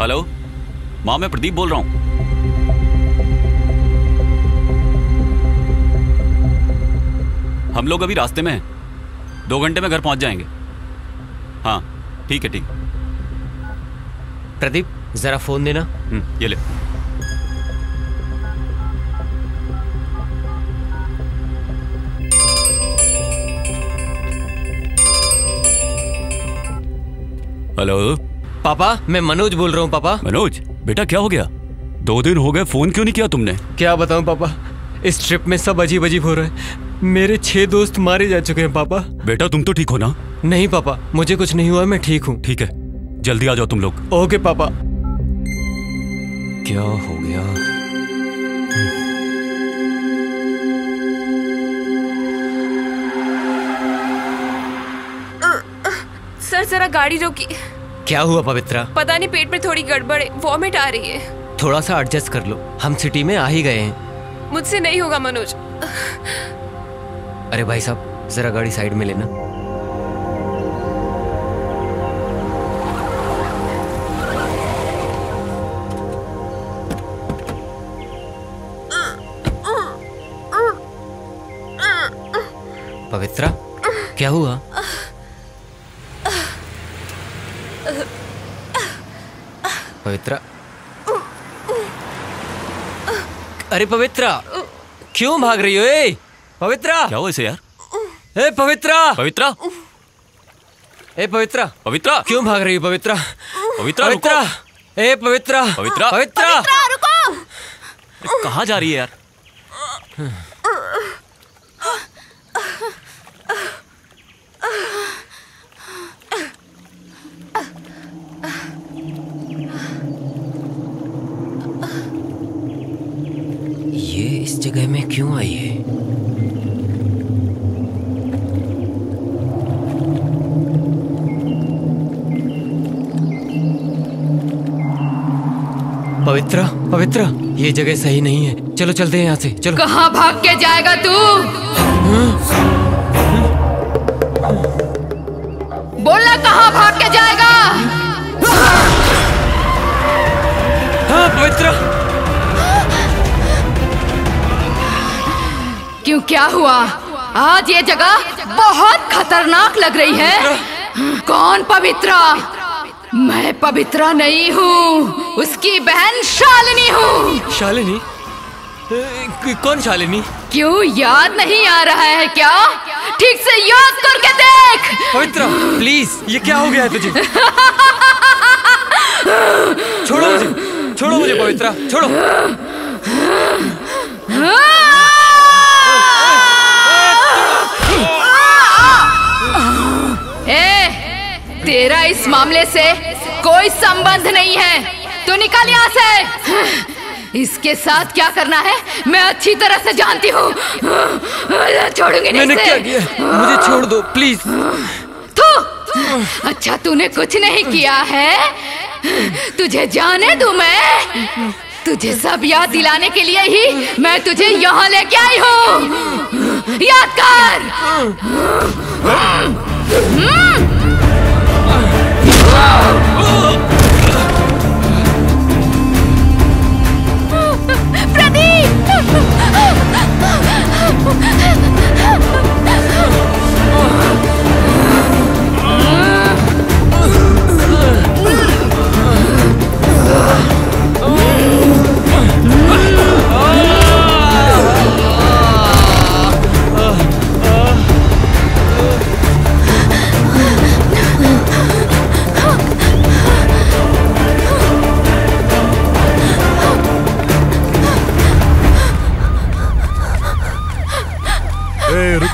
हेलो माँ, मैं प्रदीप बोल रहा हूँ। हम लोग अभी रास्ते में हैं, 2 घंटे में घर पहुंच जाएंगे। हाँ ठीक है ठीक। प्रदीप जरा फोन देना। ये ले। हेलो पापा, मैं मनोज बोल रहा हूँ। पापा। मनोज बेटा क्या हो गया? 2 दिन हो गए, फोन क्यों नहीं किया तुमने? क्या बताऊं पापा, इस ट्रिप में सब अजीब अजीब हो रहा है। मेरे 6 दोस्त मारे जा चुके हैं पापा। बेटा तुम तो ठीक हो ना? नहीं पापा, मुझे कुछ नहीं हुआ, मैं ठीक हूँ। ठीक है, जल्दी आ जाओ तुम लोग। ओके पापा। क्या हो गया? सर जरा गाड़ी रोकी। क्या हुआ पवित्रा? पता नहीं, पेट में थोड़ी गड़बड़ है, वॉमिट आ रही है। थोड़ा सा एडजस्ट कर लो, हम सिटी में आ ही गए हैं। मुझसे नहीं होगा मनोज। अरे भाई साहब जरा गाड़ी साइड में लेना। पवित्रा क्या हुआ? पवित्रा, अरे पवित्रा क्यों भाग रही हो? ए पवित्रा, क्या हुआ इसे यार? ए पवित्रा, पवित्रा, ए पवित्रा, पवित्रा क्यों भाग रही हो? पवित्रा, पवित्रा, पवित्रा, ए पवित्रा, पवित्रा, पवित्रा, रुको। कहाँ जा रही है यार? ये इस जगह में क्यों आई है? पवित्रा, पवित्रा, ये जगह सही नहीं है, चलो चलते हैं यहाँ से, चलो। कहाँ भाग के जाएगा तू? बोलना, कहाँ भाग के जाएगा? क्यों, क्या हुआ? आज ये जगह बहुत खतरनाक लग रही है। कौन पवित्रा? मैं पवित्रा नहीं हूँ, उसकी बहन शालिनी हूँ। शालिनी? कौन शालिनी? क्यों याद नहीं आ रहा है क्या? ठीक से याद करके देख। पवित्रा प्लीज, ये क्या हो गया है तुझे? छोड़ो मुझे पवित्रा, छोड़ो। तेरा इस मामले से कोई संबंध नहीं है, तो निकल यहाँ से। इसके साथ क्या करना है मैं अच्छी तरह से जानती हूँ। छोड़ूंगी नहीं। मैंने क्या किया? मुझे छोड़ दो प्लीज। अच्छा तूने कुछ नहीं किया है, तुझे जाने दूं मैं। तुझे सब याद दिलाने के लिए ही मैं तुझे यहाँ लेके आई हूँ। याद कर।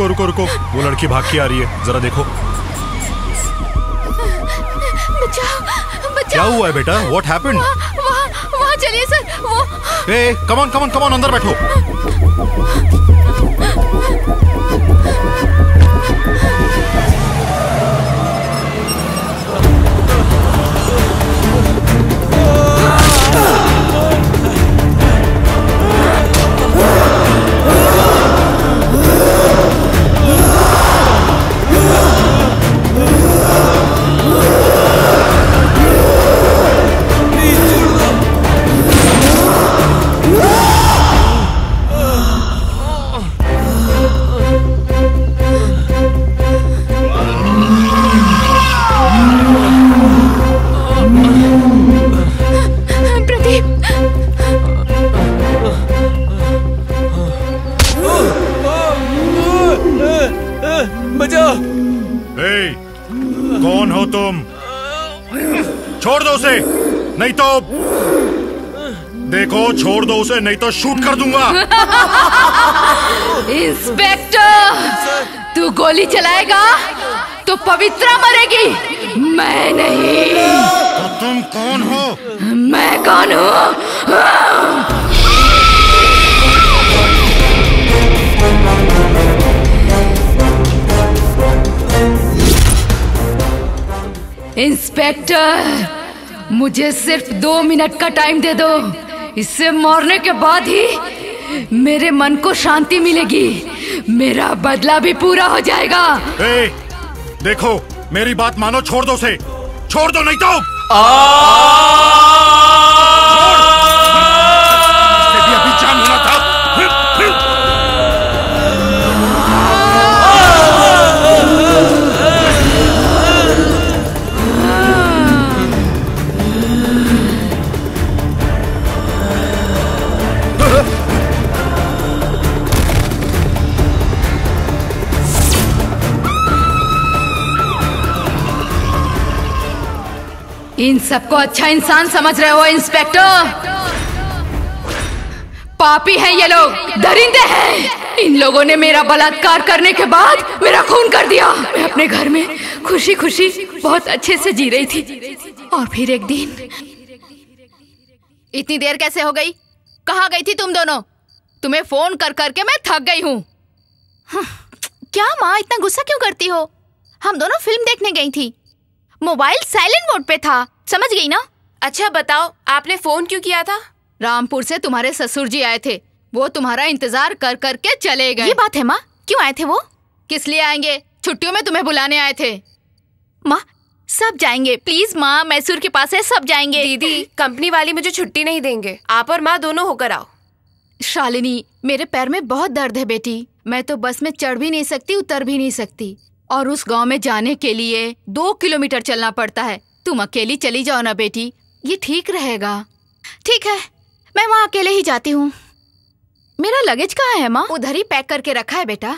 रुको, वो लड़की भाग के आ रही है, जरा देखो। बचाओ। क्या हुआ है बेटा? What happened? वहाँ चलिए सर। वो come on, अंदर बैठो। कौन हो तुम? छोड़ दो उसे, नहीं तो देखो, छोड़ दो उसे नहीं तो शूट कर दूंगा। इंस्पेक्टर, तू गोली चलाएगा तो पवित्रा मरेगी, मैं नहीं। तो तुम कौन हो? मैं कौन हूँ? इंस्पेक्टर, मुझे सिर्फ 2 मिनट का टाइम दे दो। इससे मरने के बाद ही मेरे मन को शांति मिलेगी, मेरा बदला भी पूरा हो जाएगा। देखो मेरी बात मानो, छोड़ दो उसे, छोड़ दो नहीं तो भी अभी जान होना था। इन सबको अच्छा इंसान समझ रहे हो इंस्पेक्टर? पापी हैं ये लोग, दरिंदे हैं। इन लोगों ने मेरा बलात्कार करने के बाद मेरा खून कर दिया। मैं अपने घर में खुशी खुशी बहुत अच्छे से जी रही थी, और फिर एक दिन। इतनी देर कैसे हो गई? कहाँ गई थी तुम दोनों? तुम्हें फोन कर करके मैं थक गई हूँ। क्या माँ, इतना गुस्सा क्यों करती हो? हम दोनों फिल्म देखने गई थी, मोबाइल साइलेंट मोड पे था, समझ गई ना? अच्छा बताओ, आपने फोन क्यों किया था? रामपुर से तुम्हारे ससुर जी आए थे, वो तुम्हारा इंतजार कर करके चले गए। ये बात है माँ? क्यों आए थे वो? किस लिए आएंगे? छुट्टियों में तुम्हें बुलाने आए थे। माँ सब जाएंगे, प्लीज माँ, मैसूर के पास है, सब जाएंगे। दीदी, कंपनी वाली मुझे छुट्टी नहीं देंगे, आप और माँ दोनों होकर आओ। शालिनी, मेरे पैर में बहुत दर्द है बेटी, मैं तो बस में चढ़ भी नहीं सकती, उतर भी नहीं सकती, और उस गांव में जाने के लिए 2 किलोमीटर चलना पड़ता है। तुम अकेली चली जाओ ना बेटी, ये ठीक रहेगा। ठीक है, मैं वहाँ अकेले ही जाती हूँ। मेरा लगेज कहाँ है माँ? उधर ही पैक करके रखा है बेटा।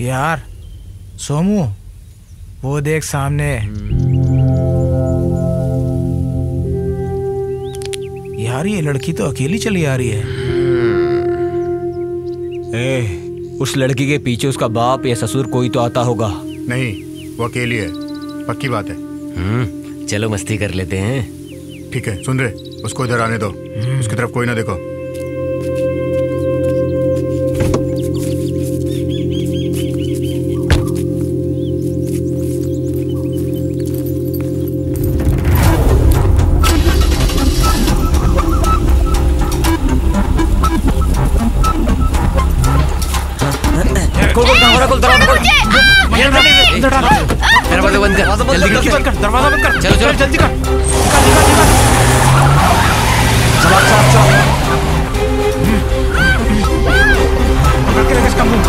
यार सोमू, वो देख सामने। यार ये लड़की तो अकेली चली आ रही है। उस लड़की के पीछे उसका बाप या ससुर कोई तो आता होगा। नहीं, वो अकेली है, पक्की बात है। चलो मस्ती कर लेते हैं। ठीक है, सुन रहे, उसको इधर आने दो, उसकी तरफ कोई ना देखो। दरवाजा बंद कर, जल्दी कर, दरवाजा बंद कर, चलो चलो जल्दी कर। पकड़ के लगेज का मुंह।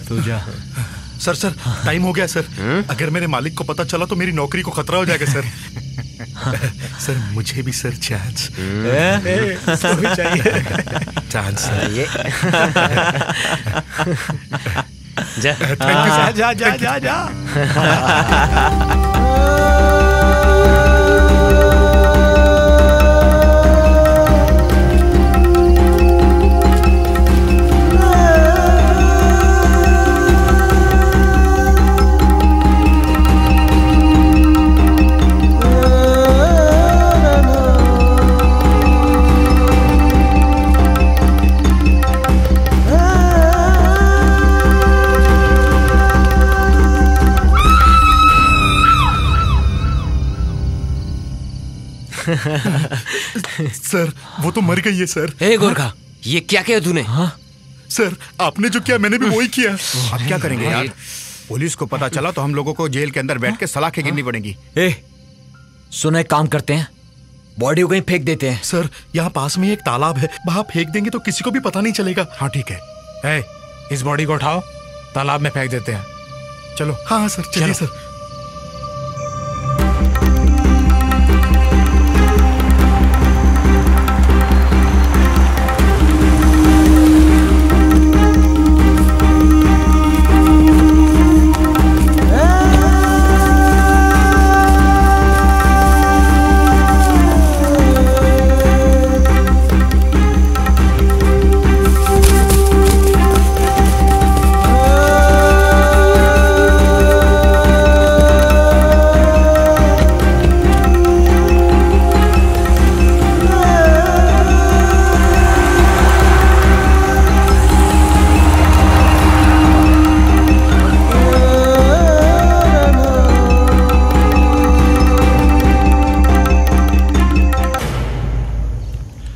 तू जा। सर सर, टाइम हो गया सर। अगर मेरे मालिक को पता चला तो मेरी नौकरी को खतरा हो जाएगा सर। सर मुझे भी सर चांस चाहिए। चांस जा। Thank you sir. जा जा जा जा। सर वो तो मर गई है सर। ए गोरखा, ये क्या किया तूने? सर आपने जो किया मैंने भी वही किया। अब क्या करेंगे यार? पुलिस को पता चला तो हम लोगों को जेल के अंदर बैठ के सलाखें गिननी पड़ेंगी। सुनो, एक काम करते हैं, बॉडी को कहीं फेंक देते हैं। सर यहाँ पास में एक तालाब है, वहाँ फेंक देंगे तो किसी को भी पता नहीं चलेगा। हाँ ठीक है, इस बॉडी को उठाओ, तालाब में फेंक देते हैं। चलो। हाँ सर, चलिए सर।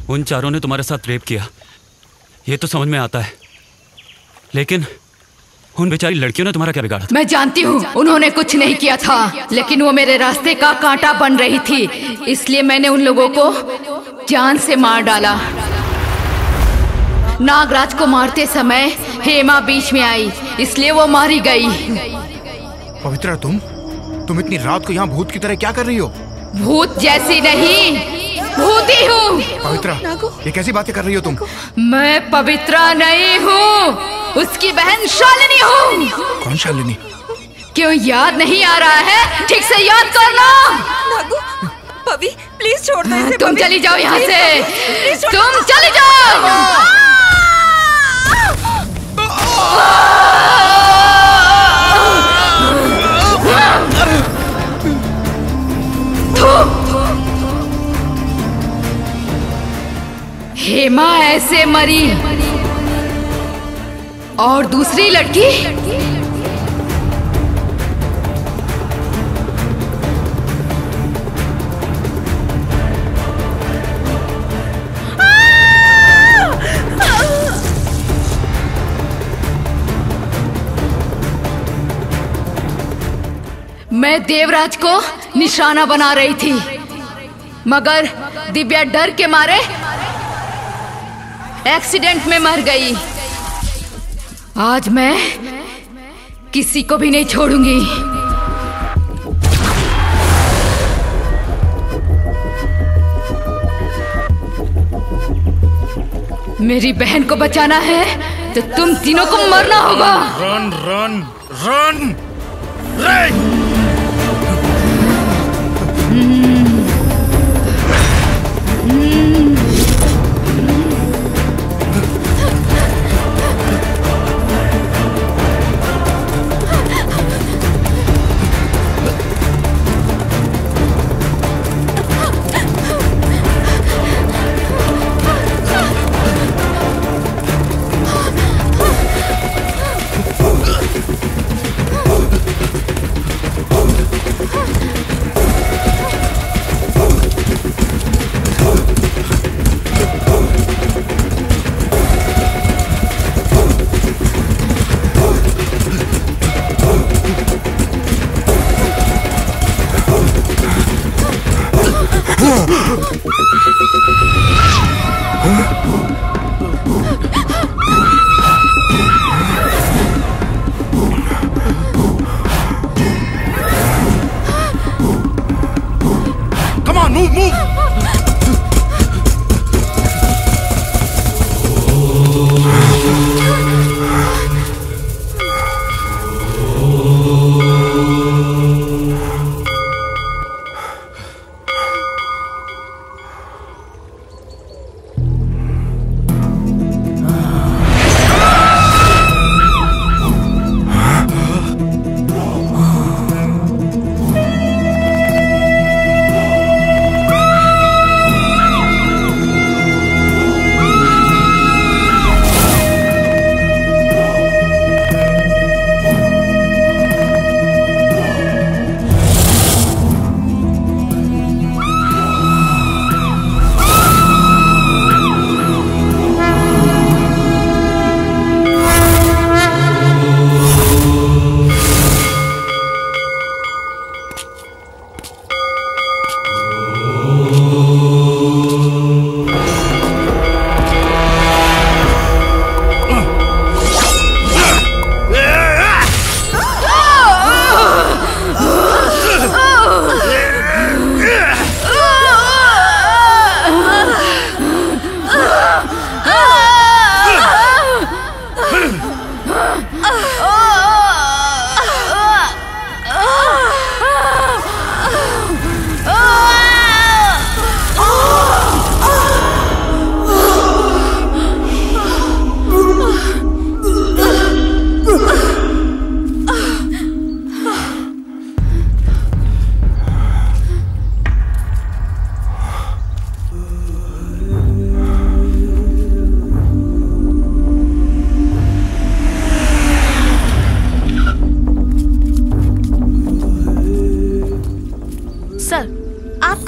उन चारों ने तुम्हारे साथ रेप किया, ये तो समझ में आता है, लेकिन उन बेचारी लड़कियों ने तुम्हारा क्या बिगाड़ा था? मैं जानती हूँ उन्होंने कुछ नहीं किया था, लेकिन वो मेरे रास्ते का कांटा बन रही थी, इसलिए मैंने उन लोगों को जान से मार डाला। नागराज को मारते समय हेमा बीच में आई, इसलिए वो मारी गई। पवित्रा, तुम इतनी रात को यहाँ भूत की तरह क्या कर रही हो? भूत जैसी नहीं, भूती हूँ। पवित्रा, ये कैसी बातें कर रही हो तुम? मैं पवित्रा नहीं हूँ, उसकी बहन शालिनी हूँ। कौन शालिनी? क्यों याद नहीं आ रहा है? ठीक से याद करना। नागू, पवी, प्लीज छोड़ दो इसे। तुम चली जाओ यहाँ से, तुम चली जाओ। हेमा ऐसे मरी, और दूसरी लड़की मैं देवराज को निशाना बना रही थी, मगर दिव्या डर के मारे एक्सीडेंट में मर गई। आज मैं किसी को भी नहीं छोड़ूंगी। मेरी बहन को बचाना है तो तुम तीनों को मरना होगा। रन रन रन रे।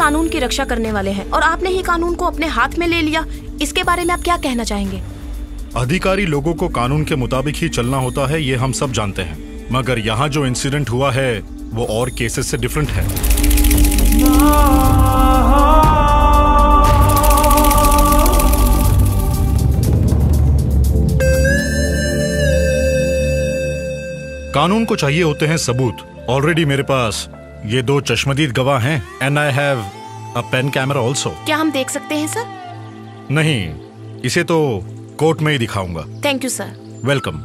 कानून की रक्षा करने वाले हैं और आपने ही कानून को अपने हाथ में ले लिया। इसके बारे में आप क्या कहना चाहेंगे? अधिकारी लोगों को कानून के मुताबिक ही चलना होता है, ये हम सब जानते हैं। मगर यहाँ जो इंसिडेंट हुआ है वो और केसेस से डिफरेंट है। कानून को चाहिए होते हैं सबूत। ऑलरेडी मेरे पास ये 2 चश्मदीद गवाह हैं and I have a pen camera also. क्या हम देख सकते हैं सर? नहीं, इसे तो कोर्ट में ही दिखाऊंगा। Thank you sir. वेलकम।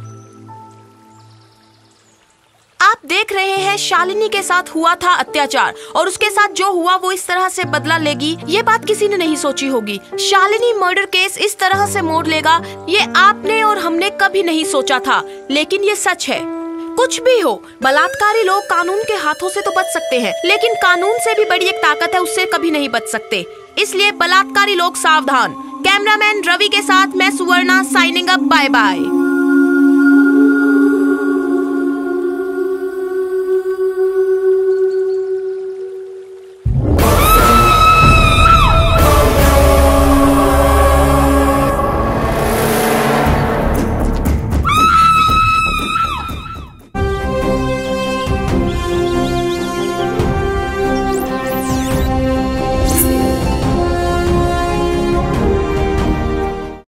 आप देख रहे हैं शालिनी के साथ हुआ था अत्याचार और उसके साथ जो हुआ वो इस तरह से बदला लेगी, ये बात किसी ने नहीं सोची होगी। शालिनी मर्डर केस इस तरह से मोड़ लेगा, ये आपने और हमने कभी नहीं सोचा था, लेकिन ये सच है। कुछ भी हो, बलात्कारी लोग कानून के हाथों से तो बच सकते हैं, लेकिन कानून से भी बड़ी एक ताकत है, उससे कभी नहीं बच सकते। इसलिए बलात्कारी लोग सावधान। कैमरामैन रवि के साथ मैं Suvarna signing up. Bye bye.